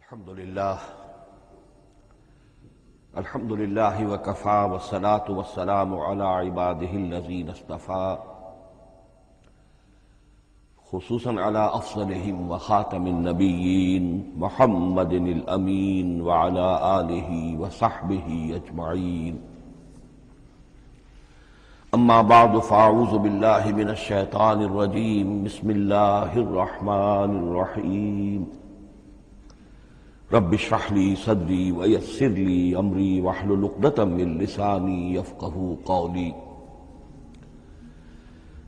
الحمد لله وكفى والصلاة والسلام على عباده الذين اصطفى خصوصا على أفضلهم وخاتم النبيين محمد الأمين وعلى آله وصحبه أجمعين. أما بعد فأعوذ بالله من الشيطان الرجيم. بسم الله الرحمن الرحيم. رب اشرح لي صدري ويسر لي أمري واحلل عقدة من لساني يفقهوا قولي.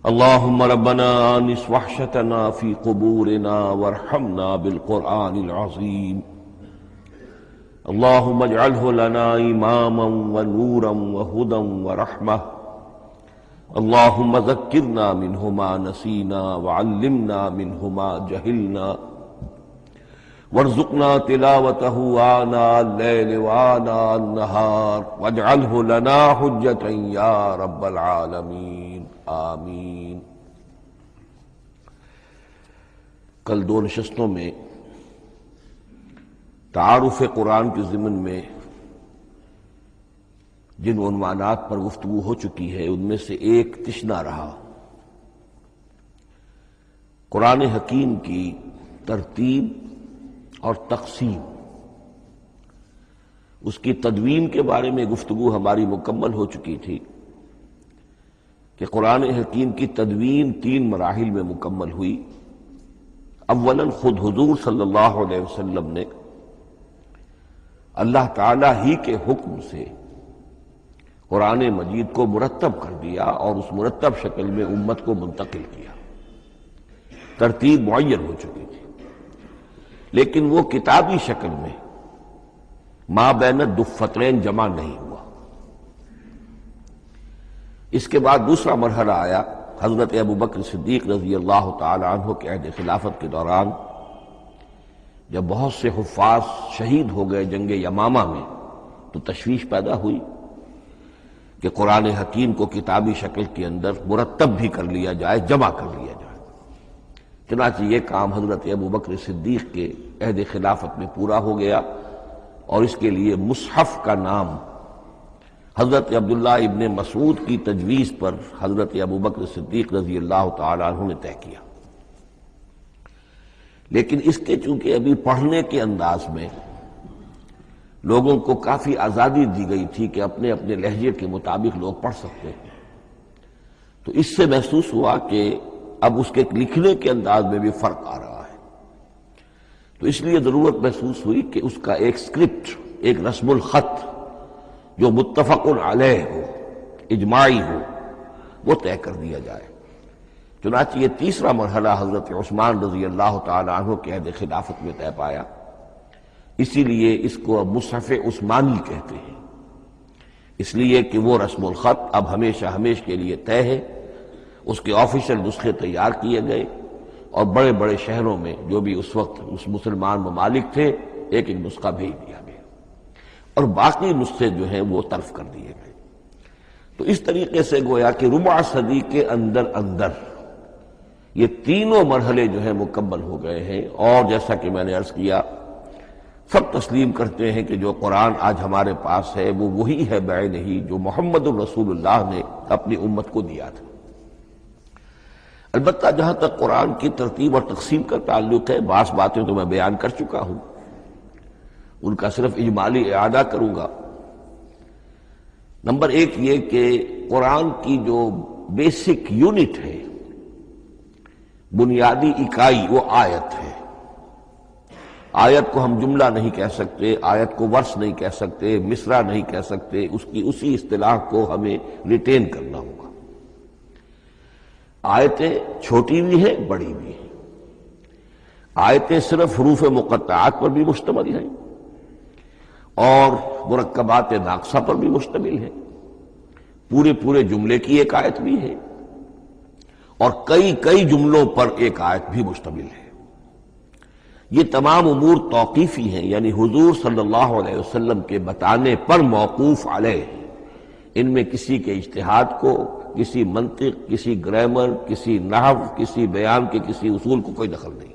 اللهم ربنا آنس وحشتنا في قبورنا وارحمنا بالقرآن العظيم. اللهم اجعله لنا إماما ونورا وهدى ورحمة. اللهم ذكرنا منه ما نسينا وعلمنا منه ما جهلنا وارزقنا تلاوته آناء الليل وآناء النهار واجعله لنا حجة يا رب العالمین آمین. کل دو نشستوں میں تعارف قرآن کے ضمن میں جن عنوانات پر گفتگو ہو چکی ہے ان میں سے ایک تشنا رہا قرآن حکیم کی ترتیب اور تقسیم. اس کی تدوین کے بارے میں گفتگو ہماری مکمل ہو چکی تھی کہ قرآن حکیم کی تدوین 3 مراحل میں مکمل ہوئی. اولاً خود حضور صلی اللہ علیہ وسلم نے اللہ تعالی ہی کے حکم سے قرآن مجید کو مرتب کر دیا اور اس مرتب شکل میں امت کو منتقل کیا. ترتیب معین ہو چکی تھی لیکن وہ کتابی شکل میں ما بین الدفترین جمع نہیں ہوا. اس کے بعد دوسرا مرحلہ آیا حضرت ابوبکر صدیق رضی اللہ تعالی عنہ کے عہد خلافت کے دوران، جب بہت سے حفاظ شہید ہو گئے جنگ یمامہ میں تو تشویش پیدا ہوئی کہ قرآن حکیم کو کتابی شکل کے اندر مرتب بھی کر لیا جائے، جمع کر لیا جائے. چنانچہ یہ کام حضرت ابوبکر صدیق کے عہد خلافت میں پورا ہو گیا اور اس کے لیے مصحف کا نام حضرت عبداللہ ابن مسعود کی تجویز پر حضرت ابوبکر صدیق رضی اللہ تعالی عنہ نے طے کیا. لیکن اس کے چونکہ ابھی پڑھنے کے انداز میں لوگوں کو کافی آزادی دی گئی تھی کہ اپنے اپنے لہجے کے مطابق لوگ پڑھ سکتے ہیں، تو اس سے محسوس ہوا کہ اب اس کے لکھنے کے انداز میں بھی فرق آ رہا ہے. تو اس لیے ضرورت محسوس ہوئی کہ اس کا ایک اسکرپٹ، ایک رسم الخط جو متفق علیہ ہو، اجماعی ہو، وہ طے کر دیا جائے. چنانچہ یہ تیسرا مرحلہ حضرت عثمان رضی اللہ تعالی عنہ کے عہد خلافت میں طے پایا. اسی لیے اس کو اب مصحف عثمانی کہتے ہیں، اس لیے کہ وہ رسم الخط اب ہمیشہ ہمیشہ کے لیے طے ہے. اس کے آفیشل نسخے تیار کیے گئے اور بڑے بڑے شہروں میں جو بھی اس وقت اس مسلمان ممالک تھے ایک ایک نسخہ بھیج دیا گیا اور باقی نسخے جو ہیں وہ طرف کر دیے گئے. تو اس طریقے سے گویا کہ ربع صدی کے اندر یہ تینوں مرحلے جو ہیں مکمل ہو گئے ہیں. اور جیسا کہ میں نے عرض کیا، سب تسلیم کرتے ہیں کہ جو قرآن آج ہمارے پاس ہے وہ وہی ہے بعینہ جو محمد الرسول اللہ نے اپنی امت کو دیا تھا. البتہ جہاں تک قرآن کی ترتیب اور تقسیم کا تعلق ہے، بعض باتیں تو میں بیان کر چکا ہوں، ان کا صرف اجمالی اعادہ کروں گا. نمبر 1 یہ کہ قرآن کی جو بیسک یونٹ ہے، بنیادی اکائی، وہ آیت ہے. آیت کو ہم جملہ نہیں کہہ سکتے، آیت کو ورس نہیں کہہ سکتے، مصرع نہیں کہہ سکتے. اس کی اسی اصطلاح کو ہمیں ریٹین کرنا ہوگا. آیتیں چھوٹی بھی ہیں، بڑی بھی ہیں. آیتیں صرف حروف مقطعات پر بھی مشتمل ہیں اور مرکبات ناقصہ پر بھی مشتمل ہیں. پورے جملے کی ایک آیت بھی ہے اور کئی جملوں پر ایک آیت بھی مشتمل ہے. یہ تمام امور توقیفی ہیں، یعنی حضور صلی اللہ علیہ وسلم کے بتانے پر موقوف علیہ. ان میں کسی کے اجتہاد کو، کسی منطق، کسی گرامر، کسی نحو، کسی بیان کے کسی اصول کو کوئی دخل نہیں.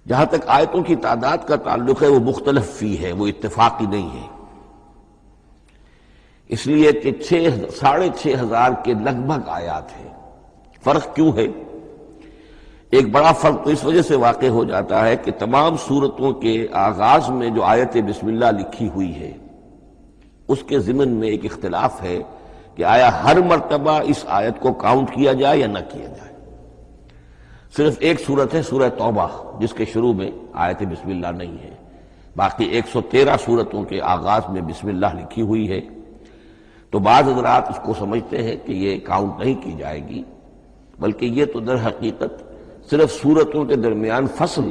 جہاں تک آیتوں کی تعداد کا تعلق ہے وہ مختلف فی ہے، وہ اتفاقی نہیں ہے، اس لیے کہ 6,500 کے لگ بھگ آیات ہیں۔ فرق کیوں ہے؟ ایک بڑا فرق تو اس وجہ سے واقع ہو جاتا ہے کہ تمام سورتوں کے آغاز میں جو آیت بسم اللہ لکھی ہوئی ہے اس کے ضمن میں ایک اختلاف ہے کہ آیا ہر مرتبہ اس آیت کو کاؤنٹ کیا جائے یا نہ کیا جائے۔ صرف ایک سورت ہے سورہ توبہ جس کے شروع میں آیت بسم اللہ نہیں ہے، باقی 113 سورتوں کے آغاز میں بسم اللہ لکھی ہوئی ہے، تو بعض حضرات اس کو سمجھتے ہیں کہ یہ کاؤنٹ نہیں کی جائے گی، بلکہ یہ تو در حقیقت صرف سورتوں کے درمیان فصل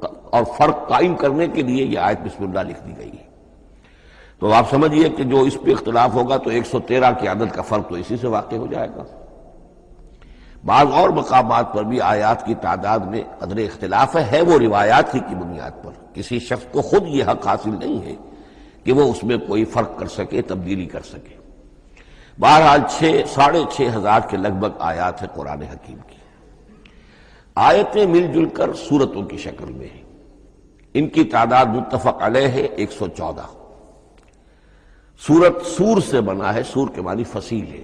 اور فرق قائم کرنے کے لیے یہ آیت بسم اللہ لکھ دی گئی ہے۔ تو آپ سمجھیے کہ جو اس پہ اختلاف ہوگا تو 113 کی عدد کا فرق تو اسی سے واقع ہو جائے گا۔ بعض اور مقامات پر بھی آیات کی تعداد میں قدر اختلاف ہے وہ روایات ہی کی بنیاد پر، کسی شخص کو خود یہ حق حاصل نہیں ہے کہ وہ اس میں کوئی فرق کر سکے، تبدیلی کر سکے۔ بہرحال 6,500 کے لگ بھگ آیات ہے قرآن حکیم کی۔ آیتیں مل جل کر سورتوں کی شکل میں ہیں، ان کی تعداد متفق علیہ ہے 114۔ سورت سور سے بنا ہے، سور کے معنی فصیل ہے،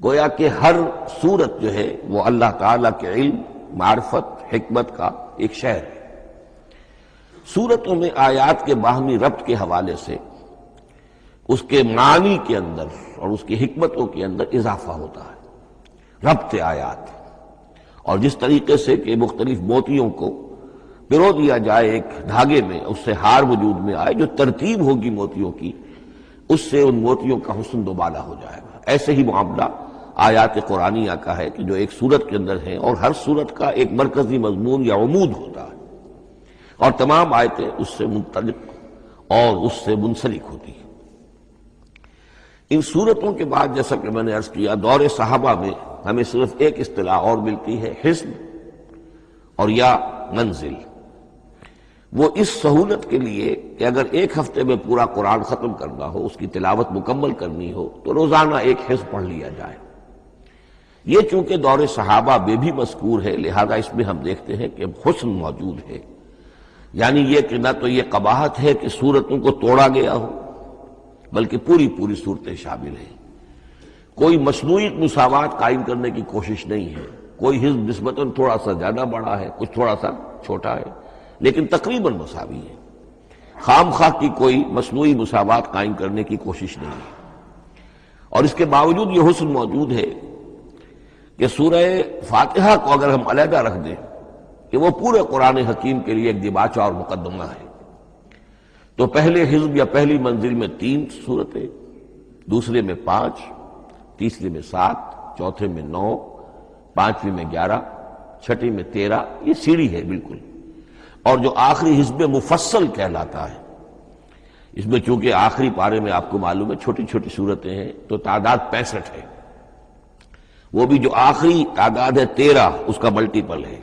گویا کہ ہر سورت جو ہے وہ اللہ تعالیٰ کے علم، معرفت، حکمت کا ایک شہر ہے۔ سورتوں میں آیات کے باہمی ربط کے حوالے سے اس کے معنی کے اندر اور اس کی حکمتوں کے اندر اضافہ ہوتا ہے، ربط آیات، اور جس طریقے سے کہ مختلف موتیوں کو پرو دیا جائے ایک دھاگے میں، اس سے ہار وجود میں آئے، جو ترتیب ہوگی موتیوں کی اس سے ان موتیوں کا حسن دوبالا ہو جائے گا۔ ایسے ہی معاملہ آیات قرآنیہ کا ہے کہ جو ایک سورت کے اندر ہیں اور ہر سورت کا ایک مرکزی مضمون یا عمود ہوتا ہے، اور تمام آیتیں اس سے منطلق اور اس سے منسلک ہوتی ہیں۔ ان سورتوں کے بعد جیسا کہ میں نے عرض کیا، دور صحابہ میں ہمیں صرف ایک اصطلاح اور ملتی ہے، حزب اور یا منزل۔ وہ اس سہولت کے لیے کہ اگر ایک ہفتے میں پورا قرآن ختم کرنا ہو، اس کی تلاوت مکمل کرنی ہو، تو روزانہ ایک حزب پڑھ لیا جائے۔ یہ چونکہ دور صحابہ میں بھی مذکور ہے، لہذا اس میں ہم دیکھتے ہیں کہ حسن موجود ہے، یعنی یہ کہ نہ تو یہ قباحت ہے کہ سورتوں کو توڑا گیا ہو، بلکہ پوری پوری صورتیں شامل ہیں۔ کوئی مصنوعی مساوات قائم کرنے کی کوشش نہیں ہے، کوئی حزب نسبتاً تھوڑا سا زیادہ بڑا ہے، کچھ تھوڑا سا چھوٹا ہے، لیکن تقریباً مساوی ہے۔ خام خواہ کی کوئی مصنوعی مساوات قائم کرنے کی کوشش نہیں ہے، اور اس کے باوجود یہ حسن موجود ہے کہ سورہ فاتحہ کو اگر ہم علیحدہ رکھ دیں کہ وہ پورے قرآن حکیم کے لیے ایک دیباچہ اور مقدمہ ہے، تو پہلے حزب یا پہلی منزل میں 3 سورتیں، دوسرے میں 5، تیسرے میں 7، چوتھے میں 9، پانچویں میں 11، چھٹی میں 13، یہ سیڑھی ہے بالکل۔ اور جو آخری حزب مفصل کہلاتا ہے، اس میں چونکہ آخری پارے میں آپ کو معلوم ہے چھوٹی چھوٹی صورتیں ہیں، تو تعداد 65 ہے، وہ بھی جو آخری تعداد ہے 13 اس کا ملٹیپل ہے۔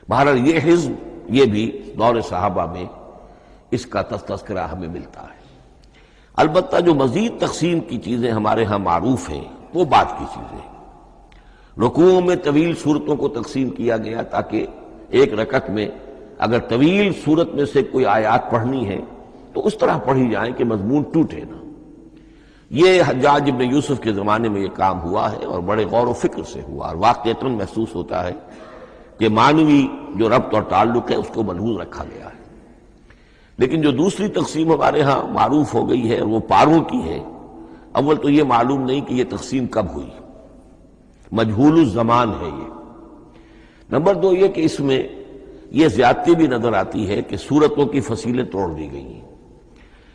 بہرحال یہ حزب، یہ بھی دور صحابہ میں اس کا تذکرہ ہمیں ملتا ہے۔ البتہ جو مزید تقسیم کی چیزیں ہمارے ہاں معروف ہیں وہ بات کی چیزیں۔ رکوعوں میں طویل صورتوں کو تقسیم کیا گیا تاکہ ایک رکعت میں اگر طویل صورت میں سے کوئی آیات پڑھنی ہے تو اس طرح پڑھی جائیں کہ مضمون ٹوٹے نہ۔ یہ حجاج ابن یوسف کے زمانے میں یہ کام ہوا ہے اور بڑے غور و فکر سے ہوا، اور واقعتاً محسوس ہوتا ہے کہ معنوی جو ربط اور تعلق ہے اس کو ملحوظ رکھا گیا ہے۔ لیکن جو دوسری تقسیم ہمارے ہاں معروف ہو گئی ہے وہ پاروں کی ہے۔ اول تو یہ معلوم نہیں کہ یہ تقسیم کب ہوئی، مجہول الزمان ہے یہ۔ نمبر 2 یہ کہ اس میں یہ زیادتی بھی نظر آتی ہے کہ سورتوں کی فصیلیں توڑ دی گئی ہیں،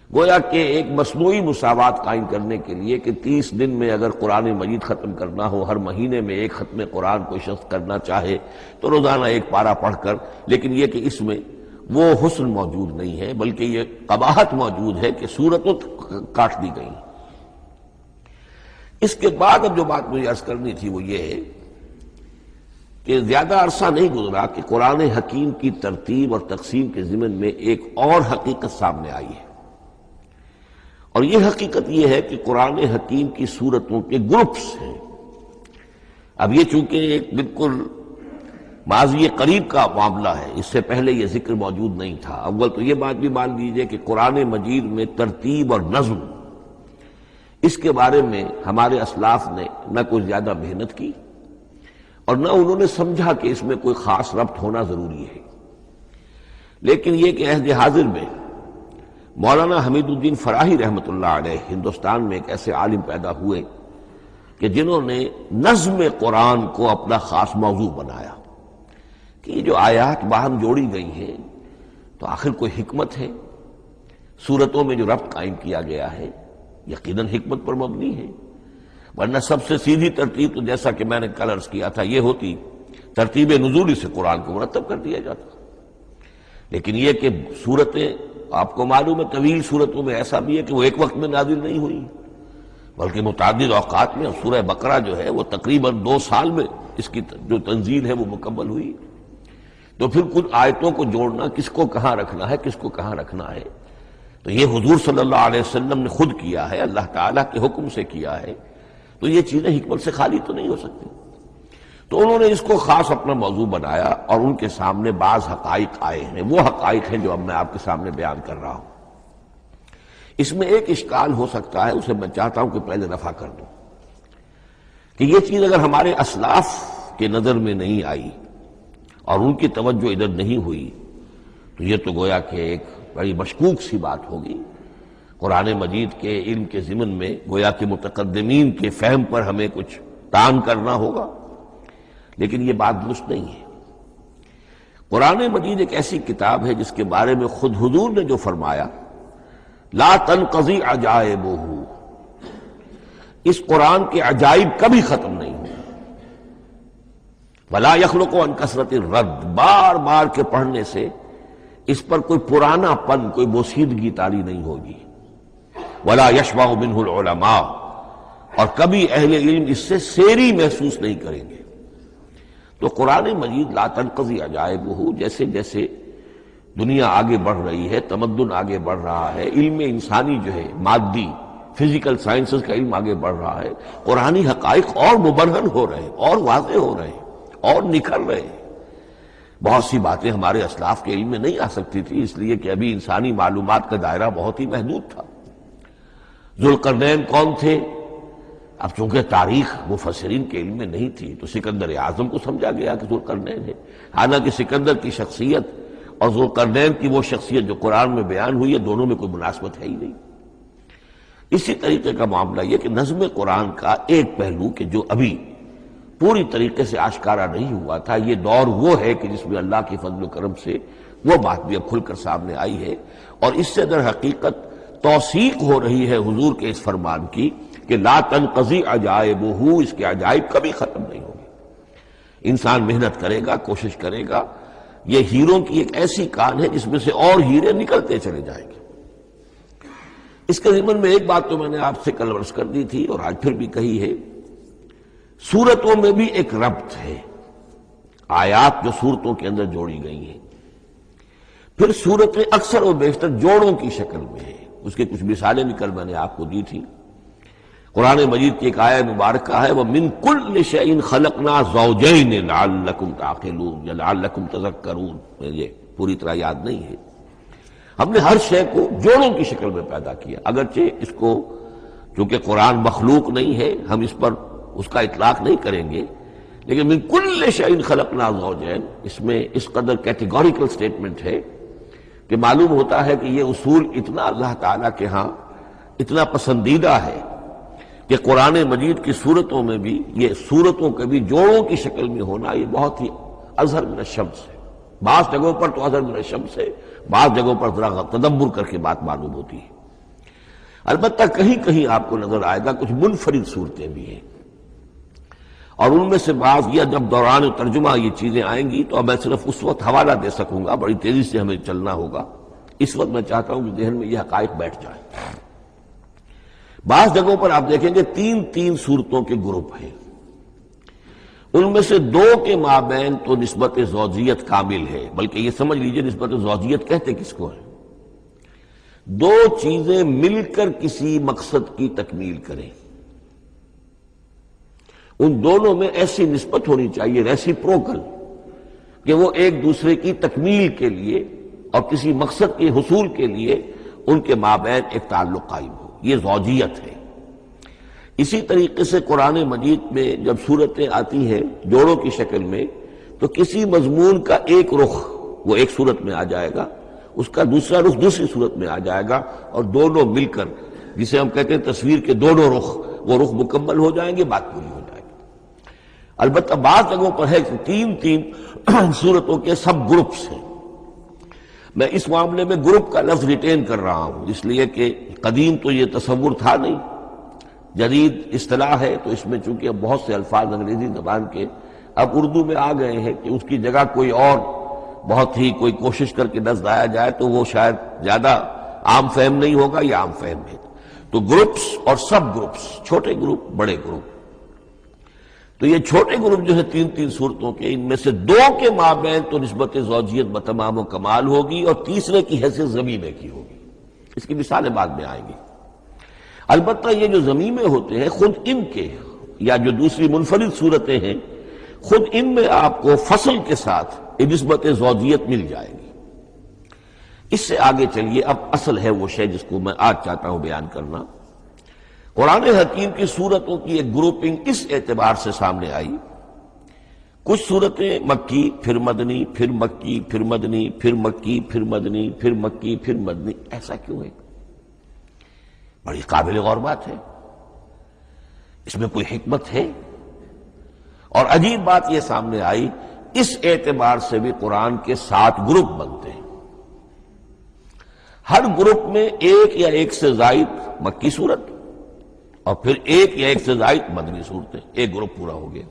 گویا کہ ایک مصنوعی مساوات قائم کرنے کے لیے کہ 30 دن میں اگر قرآن مجید ختم کرنا ہو، ہر مہینے میں ایک ختم قرآن کوئی شخص کرنا چاہے تو روزانہ ایک پارہ پڑھ کر، لیکن یہ کہ اس میں وہ حسن موجود نہیں ہے، بلکہ یہ قباحت موجود ہے کہ صورتوں کاٹ دی گئی۔ اس کے بعد اب جو بات مجھے عرض کرنی تھی وہ یہ ہے کہ زیادہ عرصہ نہیں گزرا کہ قرآن حکیم کی ترتیب اور تقسیم کے ضمن میں ایک اور حقیقت سامنے آئی ہے، اور یہ حقیقت یہ ہے کہ قرآن حکیم کی صورتوں کے گروپس ہیں۔ اب یہ چونکہ ایک بالکل ماضی قریب کا معاملہ ہے، اس سے پہلے یہ ذکر موجود نہیں تھا۔ اول تو یہ بات بھی مان لیجئے کہ قرآن مجید میں ترتیب اور نظم، اس کے بارے میں ہمارے اسلاف نے نہ کوئی زیادہ محنت کی اور نہ انہوں نے سمجھا کہ اس میں کوئی خاص ربط ہونا ضروری ہے۔ لیکن یہ کہ عہد حاضر میں مولانا حمید الدین فراہی رحمۃ اللہ علیہ ہندوستان میں ایک ایسے عالم پیدا ہوئے کہ جنہوں نے نظم قرآن کو اپنا خاص موضوع بنایا کہ یہ جو آیات باہم جوڑی گئی ہیں تو آخر کوئی حکمت ہے، سورتوں میں جو ربط قائم کیا گیا ہے یقیناً حکمت پر مبنی ہے، ورنہ سب سے سیدھی ترتیب تو جیسا کہ میں نے کل عرض کیا تھا یہ ہوتی ترتیب نزولی سے قرآن کو مرتب کر دیا جاتا۔ لیکن یہ کہ صورتیں آپ کو معلوم ہے طویل صورتوں میں ایسا بھی ہے کہ وہ ایک وقت میں نازل نہیں ہوئی بلکہ متعدد اوقات میں، اور سورہ بقرہ جو ہے وہ تقریباً 2 سال میں اس کی جو تنزیل ہے وہ مکمل ہوئی۔ تو پھر کچھ آیتوں کو جوڑنا، کس کو کہاں رکھنا ہے، کس کو کہاں رکھنا ہے، تو یہ حضور صلی اللہ علیہ وسلم نے خود کیا ہے، اللہ تعالیٰ کے حکم سے کیا ہے، تو یہ چیزیں حکمت سے خالی تو نہیں ہو سکتی۔ تو انہوں نے اس کو خاص اپنا موضوع بنایا اور ان کے سامنے بعض حقائق آئے ہیں، وہ حقائق ہیں جو اب میں آپ کے سامنے بیان کر رہا ہوں۔ اس میں ایک اشکال ہو سکتا ہے، اسے میں چاہتا ہوں کہ پہلے رفع کر دوں کہ یہ چیز اگر ہمارے اسلاف کے نظر میں نہیں آئی اور ان کی توجہ ادھر نہیں ہوئی تو یہ تو گویا کہ ایک بڑی مشکوک سی بات ہوگی۔ قرآن مجید کے علم کے ضمن میں گویا کہ متقدمین کے فہم پر ہمیں کچھ تان کرنا ہوگا، لیکن یہ بات درست نہیں ہے۔ قرآن مجید ایک ایسی کتاب ہے جس کے بارے میں خود حضور نے جو فرمایا لا تنقضی عجائبہ، اس قرآن کے عجائب کبھی ختم نہیں ہوئے، ولا یخلق عن کثرت الرد، بار بار کے پڑھنے سے اس پر کوئی پرانا پن، کوئی بوسیدگی طاری نہیں ہوگی، ولا یشبع منہ العلماء، اور کبھی اہل علم اس سے سیری محسوس نہیں کریں گے۔ تو قرآن مجید لا تنقضی عجائبہ، جیسے جیسے دنیا آگے بڑھ رہی ہے، تمدن آگے بڑھ رہا ہے، علم انسانی جو ہے مادی فزیکل سائنسز کا علم آگے بڑھ رہا ہے، قرآنی حقائق اور مبرہن ہو رہے ہیں، اور واضح ہو رہے ہیں، اور نکھر رہے ہیں۔ بہت سی باتیں ہمارے اسلاف کے علم میں نہیں آ سکتی تھی، اس لیے کہ ابھی انسانی معلومات کا دائرہ بہت ہی محدود تھا۔ ذوالقرنین کون تھے؟ اب چونکہ تاریخ مفسرین کے علم میں نہیں تھی تو سکندر اعظم کو سمجھا گیا کہ ذوالقرنین ہے، حالانکہ سکندر کی شخصیت اور ذوالقرنین کی وہ شخصیت جو قرآن میں بیان ہوئی ہے دونوں میں کوئی مناسبت ہے ہی نہیں۔ اسی طریقے کا معاملہ یہ کہ نظم قرآن کا ایک پہلو کہ جو ابھی پوری طریقے سے آشکارا نہیں ہوا تھا، یہ دور وہ ہے کہ جس میں اللہ کی فضل و کرم سے وہ بات بھی اب کھل کر سامنے آئی ہے، اور اس سے در حقیقت توثیق ہو رہی ہے حضور کے اس فرمان کی کہ لا تنقضی عجائبہ، اس کے عجائب کبھی ختم نہیں ہوں گے۔ انسان محنت کرے گا، کوشش کرے گا، یہ ہیروں کی ایک ایسی کان ہے جس میں سے اور ہیرے نکلتے چلے جائیں گے۔ اس کے ضمن میں ایک بات تو میں نے آپ سے کل عرض کر دی تھی اور آج پھر بھی کہی ہے، سورتوں میں بھی ایک ربط ہے، آیات جو سورتوں کے اندر جوڑی گئی ہیں، پھر سورتیں اکثر و بیشتر جوڑوں کی شکل میں ہیں۔ اس کے کچھ مثالیں بھی کل میں نے آپ کو دی تھی۔ قرآن مجید کی ایک آیت مبارکہ ہے وَمِن كُلِّ شَيْءٍ خَلَقْنَا زَوْجَيْنِ لَعَلَّكُمْ تَعْقِلُونَ یا لَعَلَّكُمْ تَذَكَّرُونَ، مجھے پوری طرح یاد نہیں ہے۔ ہم نے ہر شے کو جوڑوں کی شکل میں پیدا کیا، اگرچہ اس کو چونکہ قرآن مخلوق نہیں ہے ہم اس پر اس کا اطلاق نہیں کریں گے، لیکن من کل شیء خلقنا زوجین، اس میں اس قدر کیٹیگوریکل سٹیٹمنٹ ہے کہ معلوم ہوتا ہے کہ یہ اصول اتنا اللہ تعالیٰ کے ہاں اتنا پسندیدہ ہے کہ قرآن مجید کی صورتوں میں بھی یہ صورتوں کے بھی جوڑوں کی شکل میں ہونا یہ بہت ہی اظہر من الشمس ہے۔ بعض جگہوں پر تو اظہر من الشمس ہے، بعض جگہوں پر ذرا تدبر کر کے بات معلوم ہوتی ہے۔ البتہ کہیں کہیں آپ کو نظر آئے گا کچھ منفرد صورتیں بھی ہیں، اور ان میں سے بعض یہ جب دوران ترجمہ یہ چیزیں آئیں گی تو اب میں صرف اس وقت حوالہ دے سکوں گا، بڑی تیزی سے ہمیں چلنا ہوگا۔ اس وقت میں چاہتا ہوں کہ ذہن میں یہ حقائق بیٹھ جائیں۔ بعض جگہوں پر آپ دیکھیں گے تین تین صورتوں کے گروپ ہیں، ان میں سے دو کے مابین تو نسبت زوجیت کامل ہے، بلکہ یہ سمجھ لیجئے نسبت زوجیت کہتے کس کو ہے؟ دو چیزیں مل کر کسی مقصد کی تکمیل کریں، ان دونوں میں ایسی نسبت ہونی چاہیے ریسیپروکل کہ وہ ایک دوسرے کی تکمیل کے لیے اور کسی مقصد کے حصول کے لیے ان کے مابین ایک تعلق قائم ہو، یہ زوجیت ہے۔ اسی طریقے سے قرآن مجید میں جب صورتیں آتی ہیں جوڑوں کی شکل میں، تو کسی مضمون کا ایک رخ وہ ایک صورت میں آ جائے گا، اس کا دوسرا رخ دوسری صورت میں آ جائے گا، اور دونوں مل کر، جسے ہم کہتے ہیں تصویر کے دونوں رخ، وہ رخ مکمل ہو جائیں گے، بات پوری ہو جائے گی۔ البتہ بعض جگہوں پر ہے کہ تین صورتوں کے سب گروپس ہیں۔ میں اس معاملے میں گروپ کا لفظ ریٹین کر رہا ہوں، اس لیے کہ قدیم تو یہ تصور تھا نہیں، جدید اصطلاح ہے، تو اس میں چونکہ اب بہت سے الفاظ انگریزی زبان کے اب اردو میں آ گئے ہیں کہ اس کی جگہ کوئی اور بہت ہی کوئی کوشش کر کے لفظ لایا جائے تو وہ شاید زیادہ عام فہم نہیں ہوگا یا عام فہم ہے۔ تو گروپس اور سب گروپس، چھوٹے گروپ، بڑے گروپ، تو یہ چھوٹے گروپ جو ہے تین صورتوں کے، ان میں سے دو کے مابین تو نسبت زوجیت بتمام و کمال ہوگی، اور تیسرے کی حیثیت ضمیمے کی ہوگی۔ اس کی مثالیں بعد میں آئیں گی۔ البتہ یہ جو ضمیمے ہوتے ہیں خود ان کے، یا جو دوسری منفرد صورتیں ہیں، خود ان میں آپ کو فصل کے ساتھ نسبت زوجیت مل جائے گی۔ اس سے آگے چلیے، اب اصل ہے وہ شے جس کو میں آج چاہتا ہوں بیان کرنا۔ قرآن حکیم کی صورتوں کی ایک گروپنگ اس اعتبار سے سامنے آئی، کچھ صورتیں مکی، پھر مدنی، پھر مکی، پھر مدنی، پھر مکی، پھر مدنی، پھر مکی، پھر مدنی۔ ایسا کیوں ہے؟ بڑی قابل غور بات ہے، اس میں کوئی حکمت ہے؟ اور عجیب بات یہ سامنے آئی، اس اعتبار سے بھی قرآن کے 7 گروپ بنتے ہیں۔ ہر گروپ میں ایک یا ایک سے زائد مکی صورت، اور پھر ایک یا ایک سے زائد مدنی صورتیں، ایک گروپ پورا ہو گیا۔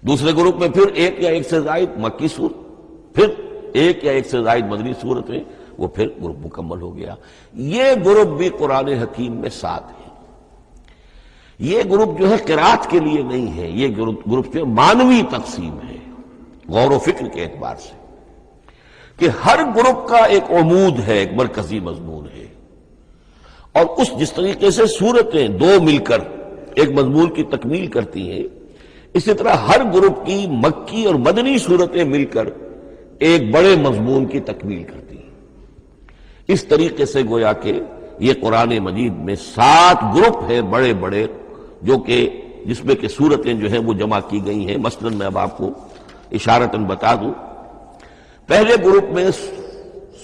دوسرے گروپ میں پھر ایک یا ایک سے زائد مکی صورت، پھر ایک یا ایک سے زائد مدنی صورتیں، وہ پھر گروپ مکمل ہو گیا۔ یہ گروپ بھی قرآن حکیم میں 7 ہے۔ یہ گروپ جو ہے قرات کے لیے نہیں ہے، یہ گروپ جو معنوی تقسیم ہے، غور و فکر کے اعتبار سے، کہ ہر گروپ کا ایک عمود ہے، ایک مرکزی مضمون ہے، اور جس طریقے سے صورتیں دو مل کر ایک مضمون کی تکمیل کرتی ہیں، اسی طرح ہر گروپ کی مکی اور مدنی صورتیں مل کر ایک بڑے مضمون کی تکمیل کرتی ہیں۔ اس طریقے سے گویا کہ یہ قرآن مجید میں 7 گروپ ہیں بڑے بڑے، جو کہ جس میں کہ صورتیں جو ہیں وہ جمع کی گئی ہیں۔ مثلا میں اب آپ کو اشارتاً بتا دوں، پہلے گروپ میں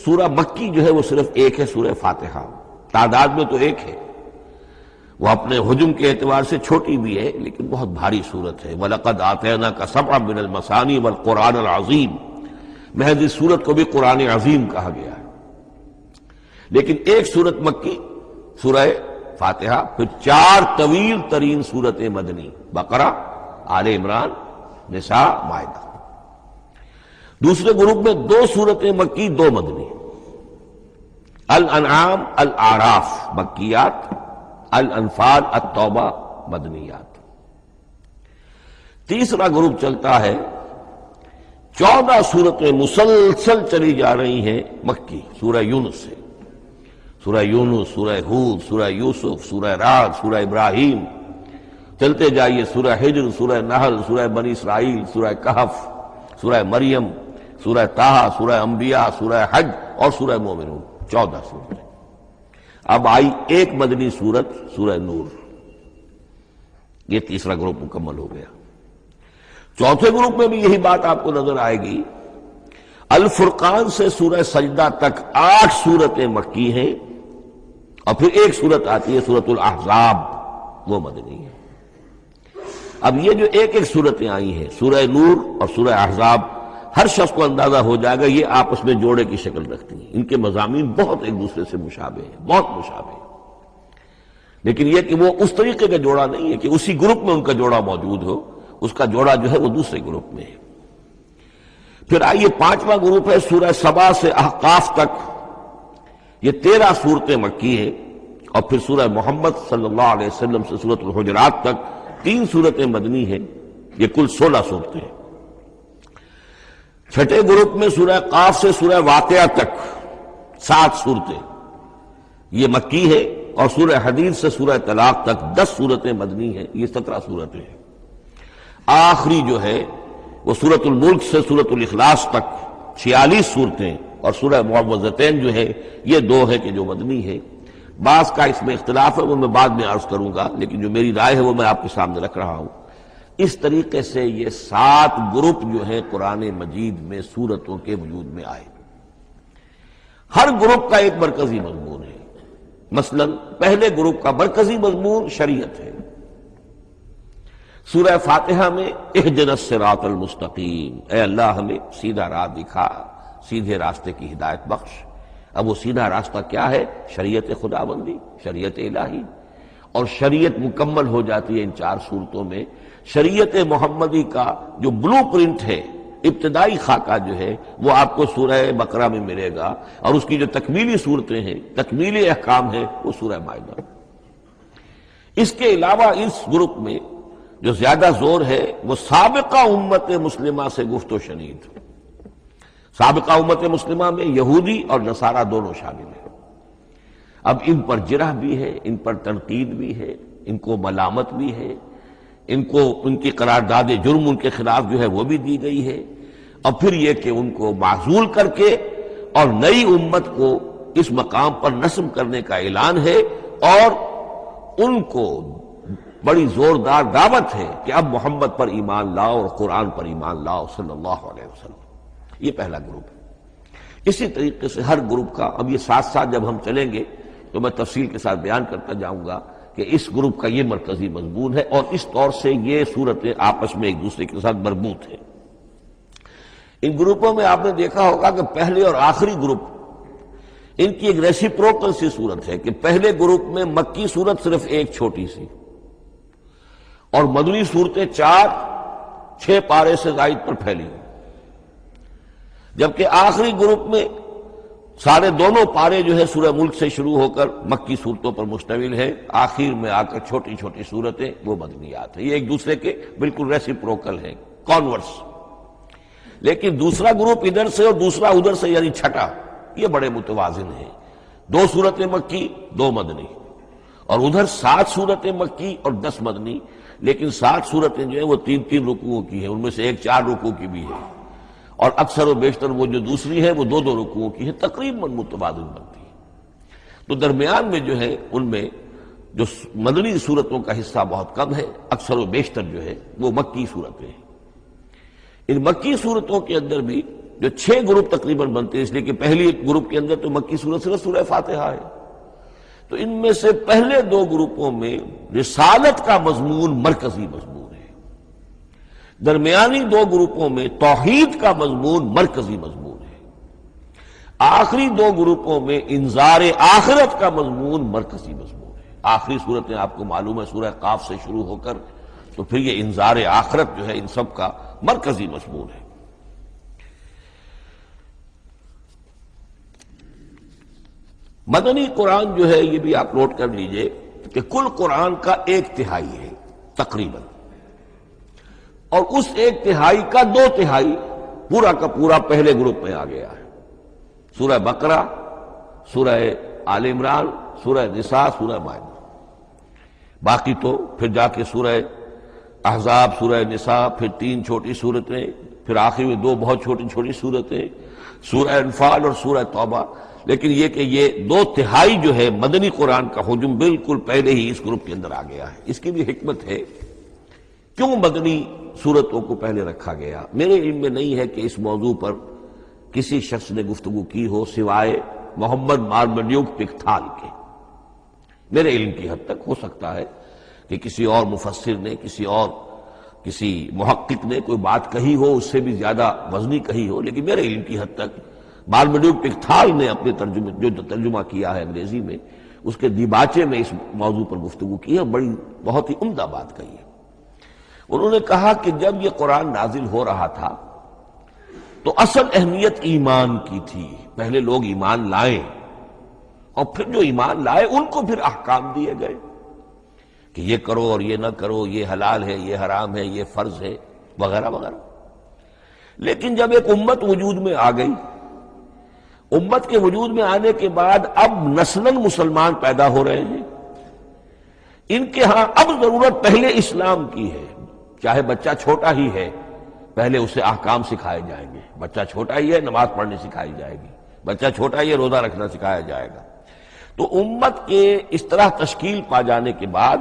سورہ مکی جو ہے وہ صرف ایک ہے، سورہ فاتحہ، تعداد میں تو ایک ہے، وہ اپنے حجم کے اعتبار سے چھوٹی بھی ہے لیکن بہت بھاری صورت ہے۔ وَلَقَدْ آتَيْنَاكَ سَبْعًا مِنَ الْمَثَانِي وَالْقُرْآنَ الْعَظِيمِ، محض اس صورت کو بھی قرآن عظیم کہا گیا ہے۔ لیکن ایک صورت مکی، سورہ فاتحہ، پھر 4 طویل ترین صورتیں مدنی، بقرہ، آل عمران، نساء، مائدہ۔ دوسرے گروپ میں 2 صورتیں مکی، 2 مدنی، الانعام، الاعراف مکیات، الانفال، التوبہ مدنیات۔ تیسرا گروپ چلتا ہے، 14 صورتیں مسلسل چلی جا رہی ہیں مکی، سورہ یونس سے، سورہ یونس، سورہ ہود، سورہ یوسف، سورہ رعد، سورہ ابراہیم، چلتے جائیے، سورہ ہجر، سورہ نحل، سورہ بنی اسرائیل، سورہ کہف، سورہ مریم، سورہ طٰہٰ، سورہ انبیاء، سورہ حج اور سورہ مومنون، 14 صورتیں۔ اب آئی ایک مدنی صورت، سورہ نور۔ یہ تیسرا گروپ مکمل ہو گیا۔ چوتھے گروپ میں بھی یہی بات آپ کو نظر آئے گی۔ الفرقان سے سورہ سجدہ تک 8 صورتیں مکی ہیں، اور پھر ایک صورت آتی ہے سورۃ الاحزاب، وہ مدنی ہے۔ اب یہ جو ایک ایک صورتیں آئی ہیں، سورہ نور اور سورہ احزاب، ہر شخص کو اندازہ ہو جائے گا یہ آپس میں جوڑے کی شکل رکھتی ہیں، ان کے مضامین بہت ایک دوسرے سے مشابہ ہیں، بہت مشابہ ہیں، لیکن یہ کہ وہ اس طریقے کا جوڑا نہیں ہے کہ اسی گروپ میں ان کا جوڑا موجود ہو، اس کا جوڑا جو ہے وہ دوسرے گروپ میں ہے۔ پھر آئیے 5واں گروپ ہے، سورہ سبا سے احقاف تک، یہ 13 صورتیں مکی ہیں، اور پھر سورہ محمد صلی اللہ علیہ وسلم سے سورۃ الحجرات تک 3 صورتیں مدنی ہیں، یہ کل 16 صورتیں ہیں۔ چھٹے گروپ میں سورہ قاف سے سورہ واقعہ تک 7 صورتیں، یہ مکی ہے، اور سورہ حدید سے سورہ طلاق تک 10 صورتیں مدنی ہیں، یہ 17 صورتیں ہیں۔ آخری جو ہے وہ سورۃ الملک سے سورۃ الاخلاص تک 46 صورتیں، اور سورہ معوذتین جو ہے یہ 2 ہے کہ جو مدنی ہے۔ بعض کا اس میں اختلاف ہے، وہ میں بعد میں عرض کروں گا، لیکن جو میری رائے ہے وہ میں آپ کے سامنے رکھ رہا ہوں۔ اس طریقے سے یہ 7 گروپ جو ہے قرآن مجید میں سورتوں کے وجود میں آئے۔ ہر گروپ کا ایک مرکزی مضمون ہے۔ مثلا پہلے گروپ کا مرکزی مضمون شریعت ہے۔ سورہ فاتحہ میں اہدنا الصراط المستقیم، اے اللہ ہمیں سیدھا راہ دکھا، سیدھے راستے کی ہدایت بخش۔ اب وہ سیدھا راستہ کیا ہے؟ شریعت خداوندی، شریعت الہی، اور شریعت مکمل ہو جاتی ہے ان 4 صورتوں میں۔ شریعت محمدی کا جو بلو پرنٹ ہے، ابتدائی خاکہ جو ہے، وہ آپ کو سورہ بقرہ میں ملے گا، اور اس کی جو تکمیلی صورتیں ہیں، تکمیلی احکام ہے، وہ سورہ مائدہ۔ اس کے علاوہ اس گروپ میں جو زیادہ زور ہے وہ سابقہ امت مسلمہ سے گفت و شنید۔ سابقہ امت مسلمہ میں یہودی اور نصارہ دونوں شامل ہیں۔ اب ان پر جرح بھی ہے، ان پر تنقید بھی ہے، ان کو ملامت بھی ہے، ان کو ان کی قرارداد جرم ان کے خلاف جو ہے وہ بھی دی گئی ہے، اور پھر یہ کہ ان کو معزول کر کے اور نئی امت کو اس مقام پر نصب کرنے کا اعلان ہے، اور ان کو بڑی زوردار دعوت ہے کہ اب محمد پر ایمان لاؤ اور قرآن پر ایمان لاؤ صلی اللہ علیہ وسلم۔ یہ پہلا گروپ ہے۔ اسی طریقے سے ہر گروپ کا، اب یہ ساتھ ساتھ جب ہم چلیں گے تو میں تفصیل کے ساتھ بیان کرتا جاؤں گا کہ اس گروپ کا یہ مرکزی مضمون ہے، اور اس طور سے یہ صورتیں آپس میں ایک دوسرے کے ساتھ مربوط ہیں۔ ان گروپوں میں آپ نے دیکھا ہوگا کہ پہلے اور آخری گروپ ان کی ایک ریسیپروکل سی صورت ہے کہ پہلے گروپ میں مکی صورت صرف ایک چھوٹی سی، اور مدنی صورتیں 4-6 پارے سے زائد پر پھیلی، جبکہ آخری گروپ میں سارے دونوں پارے جو ہے سورہ ملک سے شروع ہو کر مکی صورتوں پر مشتمل ہے، آخر میں آ کر چھوٹی چھوٹی صورتیں وہ مدنیات ہیں۔ یہ ایک دوسرے کے بالکل ریسیپروکل ہیں، کانورس۔ لیکن دوسرا گروپ ادھر سے اور دوسرا ادھر سے، یعنی چھٹا، یہ بڑے متوازن ہیں۔ 2 صورتیں مکی، 2 مدنی، اور ادھر 7 صورتیں مکی اور 10 مدنی، لیکن 7 صورتیں جو ہیں وہ 3 رکوعوں کی ہیں، ان میں سے ایک 4 رکوع کی بھی ہے، اور اکثر و بیشتر وہ جو دوسری ہے وہ 2 رکوعوں کی ہے، تقریباً متبادل بنتی ہے۔ تو درمیان میں جو ہے ان میں جو مدنی صورتوں کا حصہ بہت کم ہے، اکثر و بیشتر جو ہے وہ مکی صورتیں ہیں۔ ان مکی صورتوں کے اندر بھی جو 6 گروپ تقریباً بنتے ہیں، اس لیے کہ پہلی گروپ کے اندر تو مکی صورت صرف سورہ فاتحہ ہے، تو ان میں سے پہلے 2 گروپوں میں رسالت کا مضمون مرکزی مضمون ہے، درمیانی 2 گروپوں میں توحید کا مضمون مرکزی مضمون ہے، آخری 2 گروپوں میں انذار آخرت کا مضمون مرکزی مضمون ہے۔ آخری صورتیں آپ کو معلوم ہے سورہ قاف سے شروع ہو کر، تو پھر یہ انذار آخرت جو ہے ان سب کا مرکزی مضمون ہے۔ مدنی قرآن جو ہے یہ بھی آپ نوٹ کر لیجئے کہ کل قرآن کا 1/3 ہے تقریباً، اور اس 1/3 کا 2/3 پورا کا پورا پہلے گروپ میں آ گیا ہے۔ سورہ بقرہ، سورہ آل عمران، سورہ نساء، سورہ مائدہ۔ باقی تو پھر جا کے سورہ احزاب، سورہ نساء، پھر 3 چھوٹی صورتیں، پھر آخر میں 2 بہت چھوٹی چھوٹی صورتیں، سورہ انفال اور سورہ توبہ۔ لیکن یہ کہ یہ 2/3 جو ہے مدنی قرآن کا حجم بالکل پہلے ہی اس گروپ کے اندر آ گیا ہے۔ اس کی بھی حکمت ہے، کیوں مدنی صورتوں کو پہلے رکھا گیا؟ میرے علم میں نہیں ہے کہ اس موضوع پر کسی شخص نے گفتگو کی ہو سوائے محمد مارمڈیوک پکتھال کے۔ میرے علم کی حد تک ہو سکتا ہے کہ کسی اور مفسر نے، کسی محقق نے کوئی بات کہی ہو، اس سے بھی زیادہ وزنی کہی ہو، لیکن میرے علم کی حد تک مارمڈیوک پکتھال نے اپنے ترجمہ کیا ہے انگریزی میں، اس کے دیباچے میں اس موضوع پر گفتگو کی ہے، بہت ہی عمدہ بات کہی ہے۔ انہوں نے کہا کہ جب یہ قرآن نازل ہو رہا تھا تو اصل اہمیت ایمان کی تھی، پہلے لوگ ایمان لائیں، اور پھر جو ایمان لائے ان کو پھر احکام دیے گئے کہ یہ کرو اور یہ نہ کرو، یہ حلال ہے، یہ حرام ہے، یہ فرض ہے، وغیرہ وغیرہ۔ لیکن جب ایک امت وجود میں آ گئی، امت کے وجود میں آنے کے بعد اب نسلاً مسلمان پیدا ہو رہے ہیں، ان کے ہاں اب ضرورت پہلے اسلام کی ہے، چاہے بچہ چھوٹا ہی ہے، پہلے اسے احکام سکھائے جائیں گے. بچہ چھوٹا ہی ہے، نماز پڑھنی سکھائی جائے گی. بچہ چھوٹا ہی ہے، روزہ رکھنا سکھایا جائے گا. تو امت کے اس طرح تشکیل پا جانے کے بعد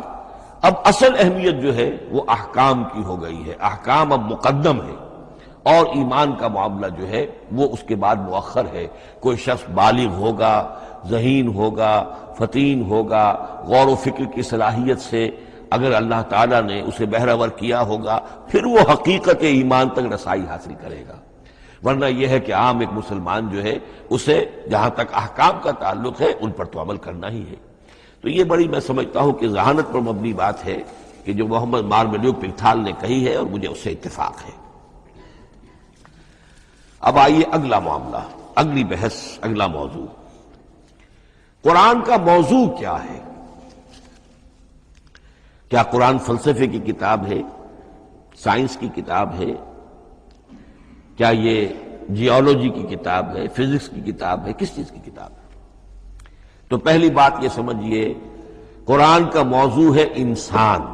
اب اصل اہمیت جو ہے وہ احکام کی ہو گئی ہے. احکام اب مقدم ہے اور ایمان کا معاملہ جو ہے وہ اس کے بعد مؤخر ہے. کوئی شخص بالغ ہوگا، ذہین ہوگا، فطین ہوگا، غور و فکر کی صلاحیت سے اگر اللہ تعالیٰ نے اسے بہرور کیا ہوگا پھر وہ حقیقت ایمان تک رسائی حاصل کرے گا. ورنہ یہ ہے کہ عام ایک مسلمان جو ہے اسے جہاں تک احکام کا تعلق ہے ان پر تو عمل کرنا ہی ہے. تو یہ بڑی میں سمجھتا ہوں کہ ذہانت پر مبنی بات ہے کہ جو محمد مارمیلیوک پلتھال نے کہی ہے اور مجھے اس سے اتفاق ہے. اب آئیے اگلا معاملہ، اگلی بحث، اگلا موضوع. قرآن کا موضوع کیا ہے؟ کیا قرآن فلسفے کی کتاب ہے، سائنس کی کتاب ہے؟ کیا یہ جیولوجی کی کتاب ہے، فزکس کی کتاب ہے، کس چیز کی کتاب ہے؟ تو پہلی بات یہ سمجھیے، قرآن کا موضوع ہے انسان،